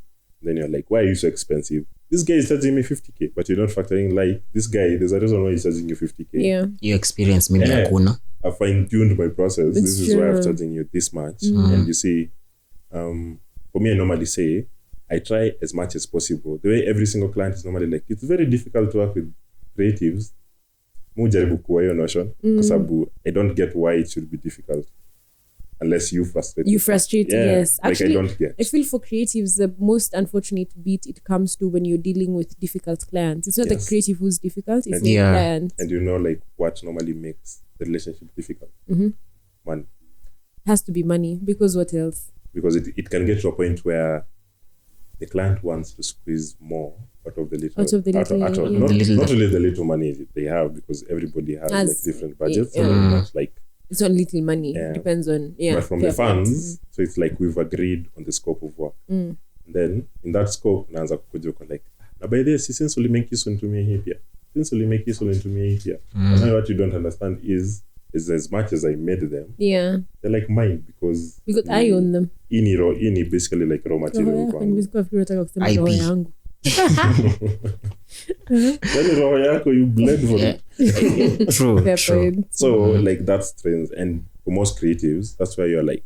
you're like, why are you so expensive? This guy is charging me 50K, but you don't factor in like this guy, there's a reason why he's charging you 50K. Yeah. You experience maybe hakuna. I fine-tuned my process. This is why I'm charging you this much. And you see, for me, I normally say, I try as much as possible. The way every single client is normally like, it's very difficult to work with creatives. Mujaribu kuwa hiyo notion. Kwa I don't get why it should be difficult. Unless you frustrate. Yes. Actually, I don't get. I feel for creatives, the most unfortunate bit it comes to when you're dealing with difficult clients. It's not the creative who's difficult, it's the client. And you know, like, what normally makes the relationship difficult? Money. Has to be money, because what else? Because it can get to a point where the client wants to squeeze more out of the little. Not really the little money they have, because everybody has like different budgets. So not like it's not little money. Depends on But from the funds, so it's like we've agreed on the scope of work. And then in that scope, naanza kukuja like, na by this, since we make this into me here, and now what you don't understand is as much as I made them, they're like mine because I own them. Ini basically like raw material. IP. Then roho yako you blend for it. True. So like that's trends, and for most creatives, that's why you're like,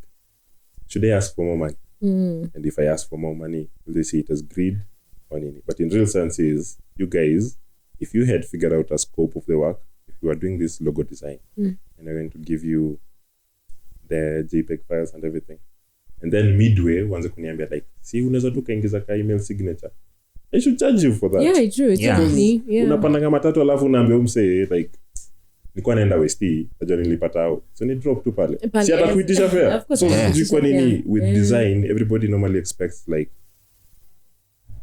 should I ask for more money? And if I ask for more money, will they see it as greed or anything? But in real sense is, you guys, if you had figured out a scope of the work, if you are doing this logo design, and I'm going to give you the JPEG files and everything, and then midway wanze kuniambia like, see unaweza tu kaingiza ka email signature, I should charge you for that. Yeah, true. It's definitely. Unapanda kama 3 alafu unaambia umse like nilikuwa naenda West najua nilipata out so ni drop tu pale Pale, si hata yes. kuitisha fare Of course, so yeah. sijui kwa nini Yeah. with design everybody normally expects like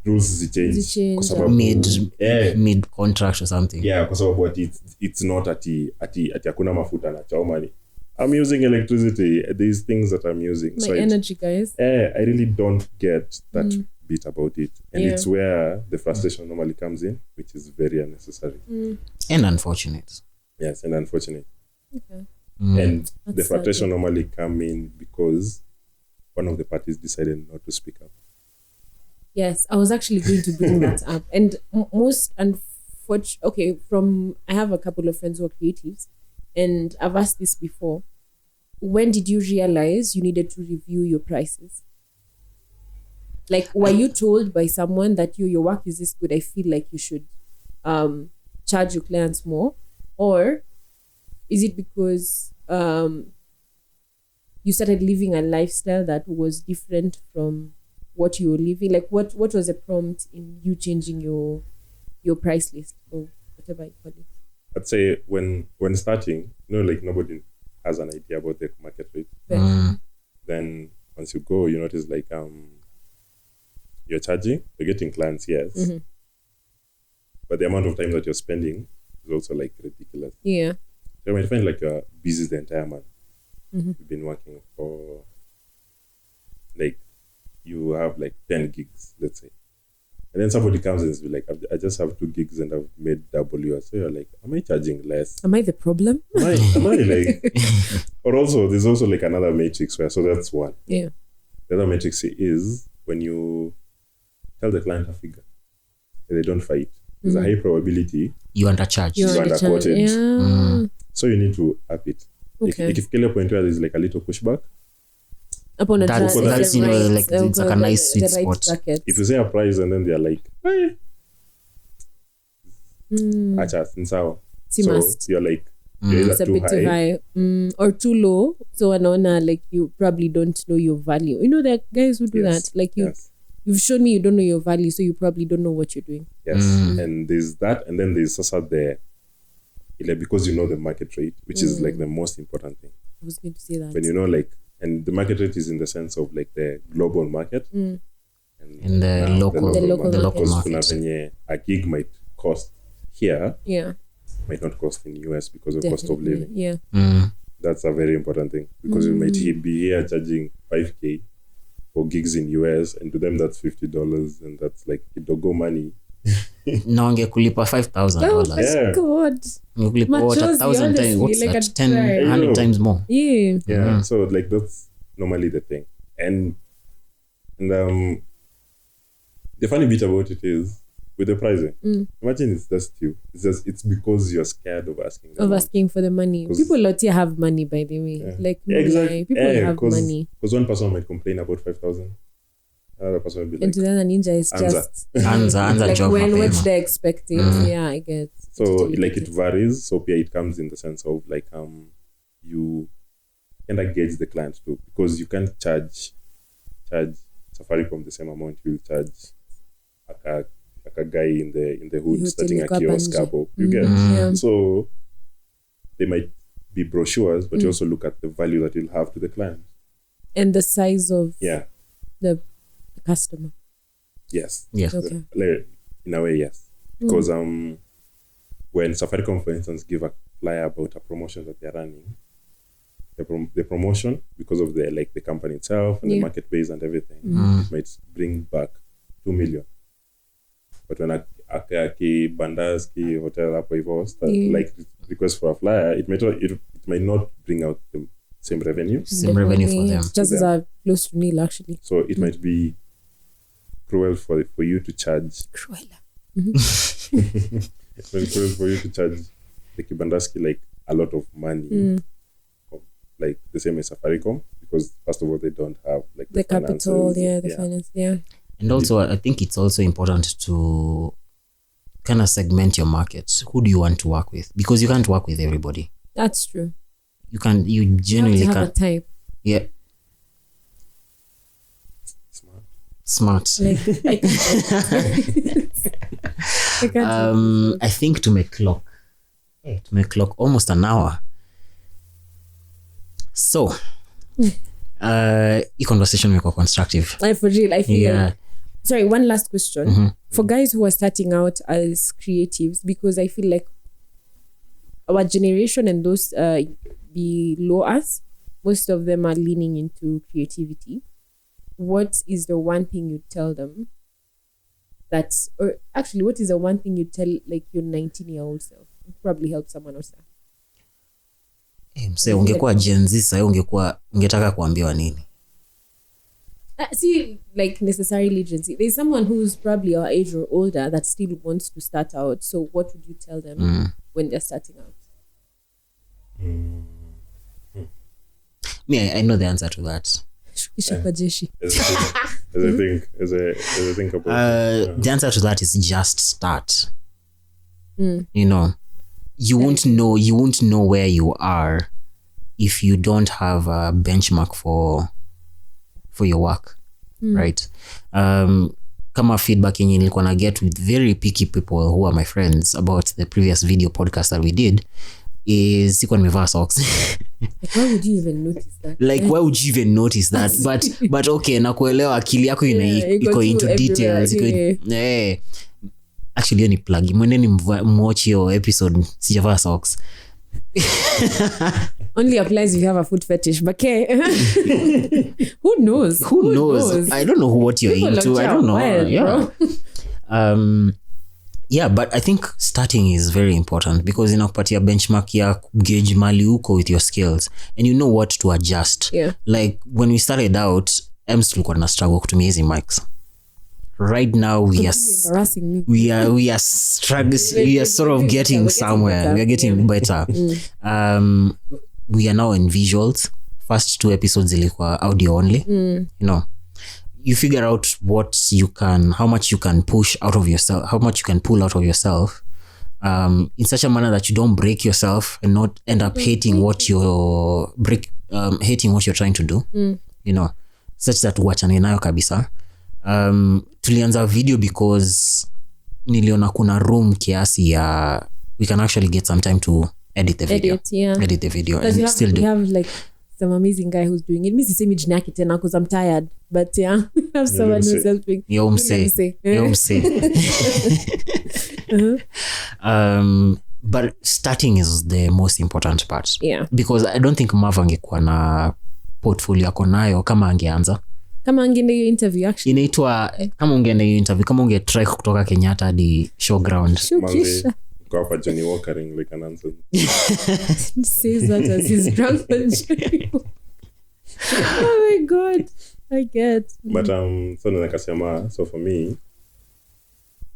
rules zichange Zichange. kwa sababu mid contract or something. yeah kwa sababu it's not ati hakuna mafuta na choma ni I'm using electricity these things that I'm using My so energy, guys. I really don't get that bit about it and Yeah. it's where the frustration normally comes in which is very unnecessary And unfortunate. yes and unfortunate Okay. and the That's frustration normally come in because one of the parties decided not to speak up. Yes, I was actually going to bring that up. And most unfortunate, I have a couple of friends who are creatives, and I've asked this before. When did you realize you needed to review your prices? Like, were you told by someone that your work is this good? I feel like you should charge your clients more, or is it because you started living a lifestyle that was different from what you were living? Like, what was the prompt in you changing your price list or whatever you call it? I'd say when starting, like nobody has an idea about the market rate. Then once you go, you notice like you're charging, you're getting clients, yes, but the amount of time that you're spending is also like ridiculous. Yeah. So you might find like you're busy the entire month. You've been working for like you have like 10 gigs, let's say. And then somebody comes and is like, I just have 2 gigs and I've made double yours. So you're like, am I charging less? Am I the problem? Am I like, or also, there's also like another matrix where, so that's one. Yeah. The other matrix is when you tell the client a figure and they don't fight, there's a high probability You undercharge. you underquoted. Yeah. So you need to up it. Okay. Ikifikiria point where there's like a little pushback, Upon a That's- tra- that's, the you know, right- like, it's like a nice sweet the right spot. bracket. if you say a price and then they're like, hey, acha, ni sawa. Si So must. you're like, you're either It's a too bit high. too high or too low. So anaona like you probably don't know your value. You know there are guys who do Yes, that. Like yes. you've shown me you don't know your value, so you probably don't know what you're doing. Yes, and there's that, and then there's also like because you know the market rate, which is like the most important thing. I was going to say that. When you know like, and the market rate is in the sense of like the global market and In the now local local the local Because kuna market. venye a gig might cost here, Yeah. might not cost in US because of cost of Definitely. living. Yeah. That's a very important thing because you might be here charging $5,000 for gigs in US, and to them that's $50, and that's like kidogo money. Na wangekulipa $5,000. Oh my Yeah. God. Wangekulipa what, Machozi, 1,000 times? honestly, What's like that? a 10, try. 100 I times more. Yeah. Yeah, so like that's normally the thing, and the funny bit about it is with the pricing. Imagine it's just you. It's because you're scared of asking. Of asking for the money. 'Cause- People out here have money, by the way. Yeah. Like no Exactly. lie. People have money. Because one person might complain about 5,000, another person will be And like, to the other ninja is Anza. just Anza like job when mapema. what they're expecting. Yeah, I get. so like it varies. So yeah, it comes in the sense of like you kind of gauge the client too, because you can't charge Safaricom the same amount you will charge like a guy in the hood Who's starting a still kiosk Banja. hapo. You get Yeah. so they might be brochures, but you also look at the value that you'll have to the client. And the size of Yeah. the customer. Yes. Yes. Okay. Like, in a way, yes. Because when Safaricom, for instance, give a flyer about a promotion that they're running, the promotion, because of the company itself and the market base and everything, might bring back 2 million. But when a bandas ki hotel hapo hivyo like request for a flyer, it might not bring out the same revenue. Same revenue for them. Chances are close to nil, actually. So it might be cruel for you to charge. Cruella. It's very cruel for you to charge the Kibandaski like a lot of money, like the same as Safaricom, because first of all they don't have like The capital, finances. the finance, yeah. And also, I think it's also important to kind of segment your market. Who do you want to work with? Because you can't work with everybody. That's true. You genuinely You have to have can't. a type. Yeah, smart. Like I can't. I can't. I think to make clock. Tumeclock almost an hour. So e conversation imekuwa constructive. For real, I feel Yeah. like, sorry, one last question for guys who are starting out as creatives, because I feel like our generation and those below us, most of them are leaning into creativity. What is the one thing you tell them or actually, what is the one thing you tell like your 19-year-old self? It probably help someone else. Mse ungekuwa Gen Z sasa ungetaka kuambiwa nini? See, like necessarily Gen Z. There's someone who's probably our age or older that still wants to start out. So what would you tell them when they're starting out? Me, I know the answer to that. As I think about the answer to that is just start. You know, you won't know where you are if you don't have a benchmark for your work, right? Kama feedback yenye nilikuwa na get with very picky people who are my friends about the previous video podcast that we did is sikuwa nimevaa socks. Like, why would you even notice that? Why would you even notice that? but okay, nakuelewa akili yako iko into details. Actually hiyo ni plug. Mwendeni mwatch hiyo episode sijavaa socks. Only applies if you have a foot fetish, but okay. Who knows? I don't know what you're into. I don't know. Wild, yeah, but I think starting is very important because inakupatia benchmark ya gauge mali uko with your skills and you know what to adjust. Like when we started out, tulikuwa na struggle kutumia hizi mics. Right now we are struggling. We are sort of getting somewhere. We are getting better. We are now in visuals. First 2 episodes ilikuwa audio only. You know, you figure out how much you can push out of yourself, how much you can pull out of yourself, in such a manner that you don't break yourself and not end up hating what you're trying to do. You know, such that uachane nayo kabisa. Tulianza video because niliona kuna room kiasi ya we can actually get some time to edit the video and still do. We have like some amazing guy who's doing it. Mimi sisemi jina yake tena because I'm tired, but yeah, we have someone who's helping. Yo mse. But starting is the most important part. Because I don't think Mav angekuwa na portfolio yako nayo kama angeanza. Kama angeenda hiyo interview actually. Inaitwa kama ungeenda hiyo interview, kama ungetrek kutoka Kenyatta hadi showground. Go up Johnny Walkering like an answer. Says that as he's drunk on Johnny Walker. Oh my God, I get. But so nakasema, so for me,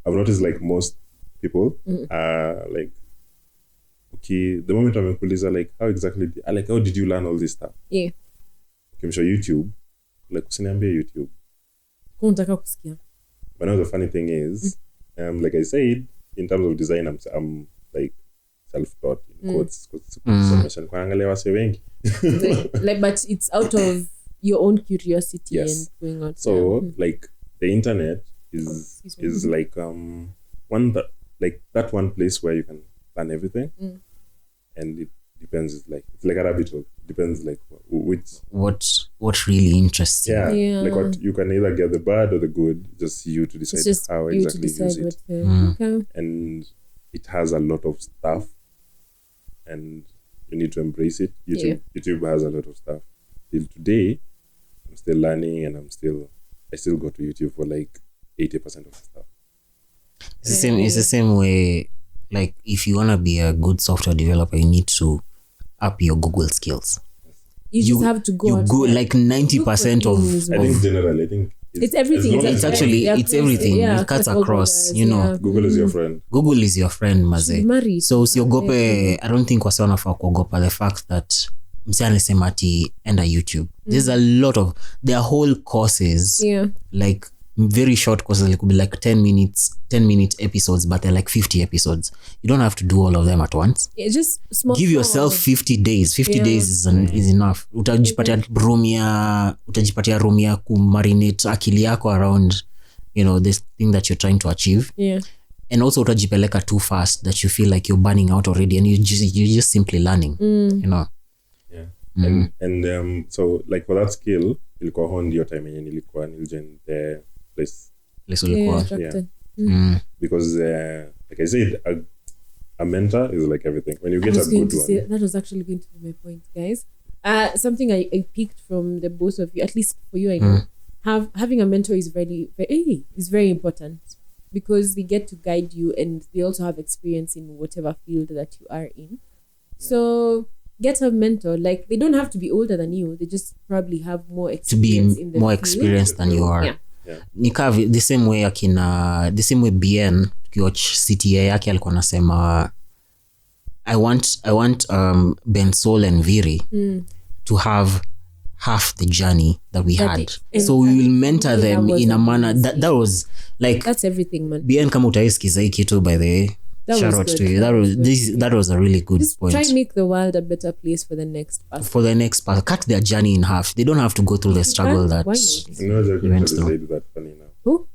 I've noticed like most people like, okay, the moment amekuuliza like how did you learn all this stuff? Ukimshow YouTube, like usiniambie YouTube. Unataka kusikia. But now the funny thing is, like I said, in terms of design, I'm like self-taught in quotes. Like, but it's out of your own curiosity and going out. So like the internet is like that one place where you can learn everything, and it depends. It's like a rabbit hole. Depends like what really interests you. Like what you can either get the bad or the good. Just you to decide how exactly you use it. Okay. And it has a lot of stuff, and you need to embrace it. YouTube has a lot of stuff. Till today, I'm still learning, and I still go to YouTube for like 80% of the stuff. It's the same way. Like if you wanna be a good software developer, you need to up your Google skills. You just have to go. You go like 90% of. I think generally, I think it's everything. It's actually everything. It cuts across. You know, Google is your friend. Google is your friend, maze. So usiogope. I don't think wase wanafaa kuogopa the fact that mse anasema ati enda YouTube. There's a lot of there are whole courses. Like very short courses, like could be like 10 minute episodes, but they're like 50 episodes. You don't have to do all of them at once. Just small. Give yourself 50 days. 50 days is enough. Utajipatia room ya kumarinate akili yako around, you know, this thing that you're trying to achieve. and also utajipeleka too fast that you feel like you're burning out already and you're just simply learning, you know. And so like for that skill ilikuwa honed your time yenye nilikuwa nilijoin the place ulikuwa. because like I said, a mentor is like everything. When you get a good one, that was actually going to be my point, guys. Something I picked from the both of you, at least for you, I know, having a mentor is very important, because they get to guide you and they also have experience in whatever field that you are in. So get a mentor. Like, they don't have to be older than you, they just probably have more experience to be more experienced than you are. Nikavi the same way BN tukiwatch CTA yake alikuwa anasema I want Ben Sol and Viri to have half the journey that we had, so we will mentor them in a manner that was like, that's everything, man. BN kama utaisikiza hii kitu, by the way, shout out to you. That was a really good point. Try make the world a better place for the next person. Cut their journey in half. They don't have to go through the struggle that why not? You know, they're going to say that funny now. Who?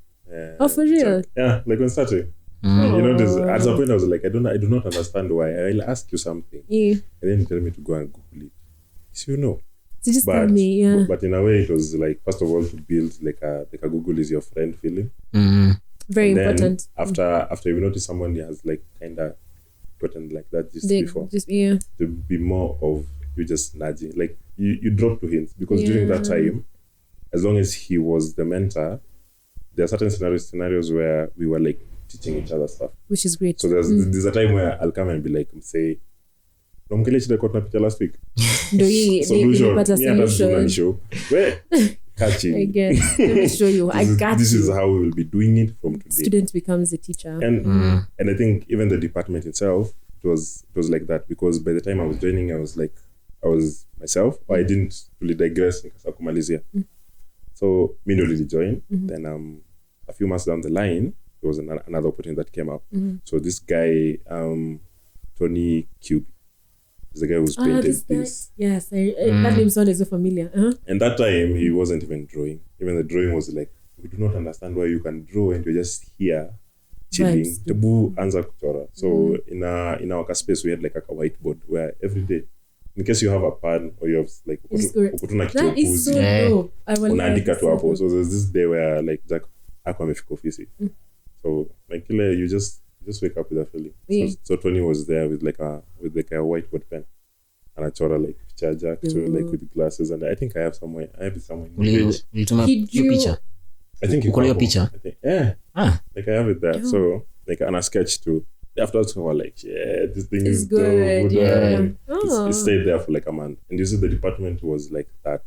Oh, for real? Yeah, like when starting. You know, at some point I was like, I do not understand why. I'll ask you something, and then you tell me to go and Google it. So you know. So just tell me, yeah. But in a way, it was like, first of all, to build like a Google is your friend feeling. Very and important. After you notice someone has like kind of gotten like that before, to be more of you just nudging, like you drop to hints, because during that time, as long as he was the mentor, there are certain scenarios where we were like teaching each other stuff, which is great. So there's a time where I'll come and be like, say, last week. Solution. Where? Catching. I guess. Let me show you. This is how we will be doing it from today. Student becomes a teacher. And I think even the department itself, it was like that, because by the time I was joining, I was myself, or I didn't really digress in Kumalizia. So me no really joined. Then a few months down the line, there was another opportunity that came up. So this guy, Tony Cube, is the guy who's painted this. Yes, that name sounded so familiar. And that time he wasn't even drawing. Even the drawing was like, we do not understand why you can draw and you're just here chilling. Tebu anza kuchora. So in our space we had like a whiteboard where every day, in case you have a pan or you have like ukutuna kitu that is so dope. Unaandika tu hapo. So there's this day where like Jack akwa amefika ofisi. So like you just wake up with a feeling. So Tony was there with a whiteboard pen and I chora like picture Jack to like with glasses, and I think I have it somewhere. You picture? I think you call your picture. Like I have it there. So like and a sketch too. Afterwards, we were like, yeah, this thing is good. It stayed there for like a month, and you see the department was like that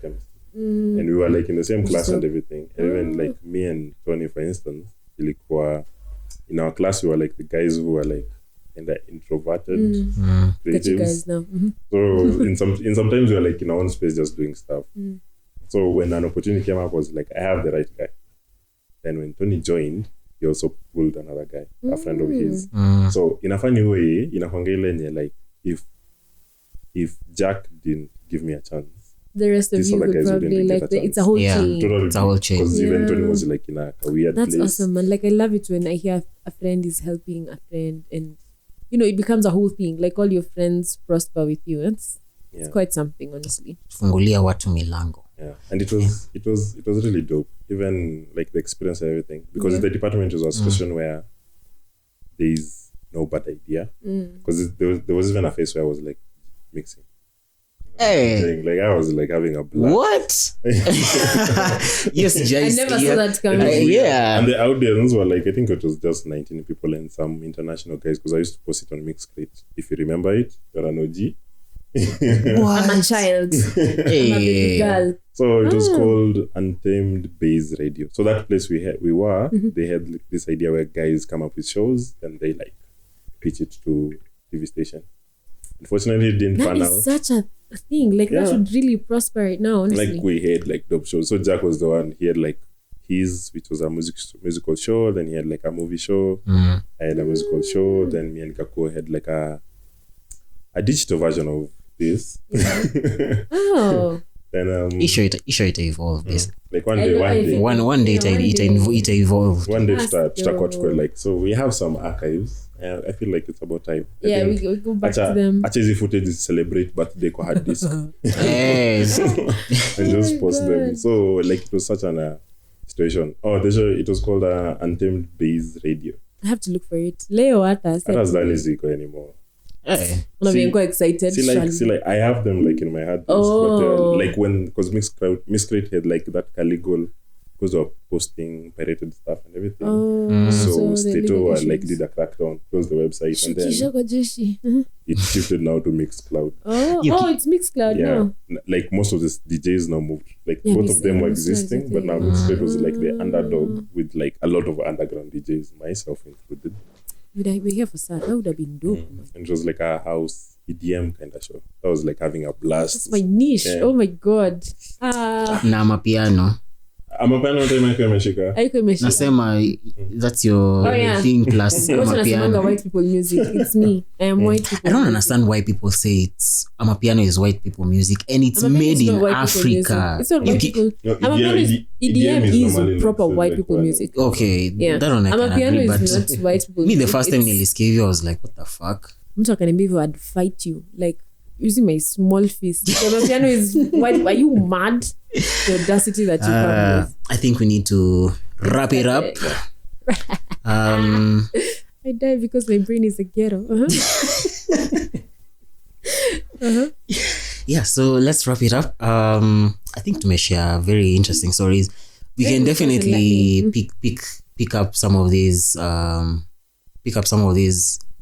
chemistry, and we were like in the same class and everything. And even like me and Tony, for instance, in our class we were like the guys who were like kind of introverted, creatives. Guys now. So in sometimes we were like in our own space just doing stuff. So when an opportunity came up, I was like, I have the right guy. Then when Tony joined, he also pulled another guy, a friend of his. So in a funny way, like if Jack didn't give me a chance, the rest of you would probably like it's a whole chain. Totally, it's a whole chain. Because even Tony was like in a weird That's place. awesome, man. Like I love it when I hear a friend is helping a friend, and it becomes a whole thing. Like all your friends prosper with you. It's quite something, honestly. Fungulia watu milango. Yeah, and it was really dope. Even like the experience and everything, because the department was a situation where there is no bad idea. Because there was even a phase where I was like mixing. Hey, like I was like having a blast. What? Yes, I never saw that coming. Yeah, and the audience were like, I think it was just 19 people and some international guys, because I used to post it on Mixcrate. If you remember it, you're an OG. I'm a child. Hey. I'm a baby girl. So it was called Untamed Base Radio. So that place we were, they had like this idea where guys come up with shows and they like pitch it to TV station. Unfortunately, it didn't pan out. That is such a thing. Like that should really prosper right now, honestly. Like we had like dope shows. So Jack was the one. He had like his, which was a musical show. Then he had like a movie show. I had a musical show. Then me and Gakuo had like a digital version of this. Then Isho ita evolve basically. like one day One day ita evolve. one day tutakuwa tuko like, so we have some archives. I feel like it's about time. Yeah, we go back to them. Acha hizi footage celebrate birthday kwa hard disk. Yes. And just post them. So like it was such an situation. Oh, the show, it was called Untamed Base Radio. I have to look for it. Leo hata That's not easy anymore. I'm quite excited. See, like I have them like in my head. But like when, because Miscreate had like that Caligul, because of posting pirated stuff and everything. So Stato like did a crackdown, closed the website, and then it shifted now to Mixcloud. It's Mixcloud now. Like most of the DJs now moved. Like both of them were existing, but now Mixcloud was like the underdog with like a lot of underground DJs, myself included. Would I be here for that? That would have been dope. And it was like a house EDM kind of show. That was like having a blast. That's my niche. Yeah. Oh my god. Na mapiano. Amapiano time yako imeshika. Haiko imeshika. Nasema that's your thing plus amapiano. White people music. It's me. I am white people. I don't understand why people say it's amapiano is white people music and it's made in Africa. It's not white people. EDM is proper white people music. Okay, that one I can agree, but is not white people. Me the first time nilisikia hivyo I was like, what the fuck? Mtu akaniambia hivyo I'd fight you like using my small fist. Amapiano is white. Are you mad? The audacity that you come with. I think we need to wrap it up. I die because my brain is a ghetto. Yeah, so let's wrap it up. I think to share very interesting stories. We can definitely pick up some of these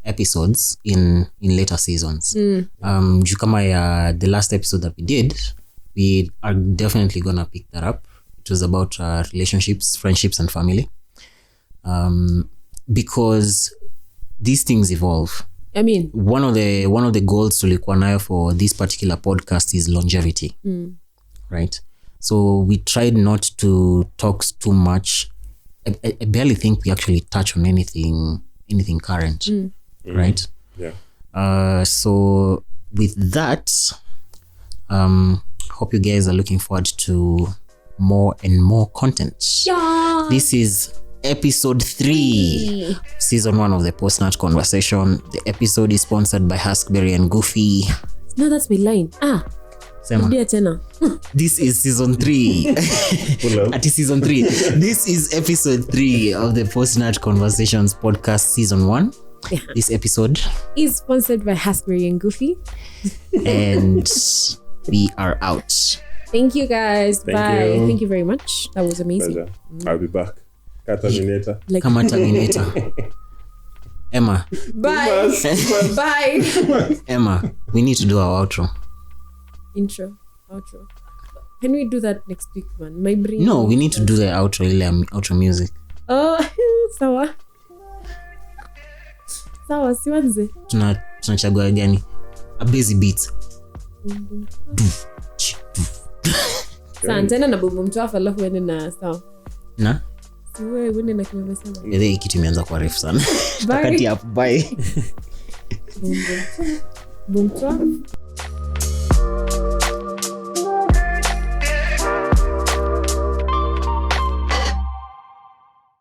episodes in later seasons. Jukama the last episode that we did, we are definitely gonna pick that up. It was about relationships, friendships, and family. Because these things evolve. I mean, one of the goals tulikuwa nayo for this particular podcast is longevity, right? So we tried not to talk too much. I barely think we actually touch on anything current, right? Yeah. So with that, hope you guys are looking forward to more and more content. Yeah. This is episode 3, season 1 of the Post-Nut Conversation. The episode is sponsored by Huskberry and Goofy. No, that's my line. Sema. This is season 3. Season 3. This is episode 3 of the Post-Nut Conversations podcast, season 1. Yeah. This episode is sponsored by Huskberry and Goofy. And we are out. Thank you guys. Bye. You. Thank you very much. That was amazing. Pleasure. I'll be back. Terminator. Kama Terminator. Emma. Bye. Bye. Emma, we need to do our outro. Intro. Outro. Can we do that next week, man? My brain. No, we need to do the outro music. Oh, sawa. Sawa, siwanze. Tunachagua gani? A busy beat. Tena na boom mchafu alafu wende na sawa. Na? Siwe wende na kima mesema. Hii kitu imeanza kuwa refu sana. Takati hapo bye. Boom mchafu.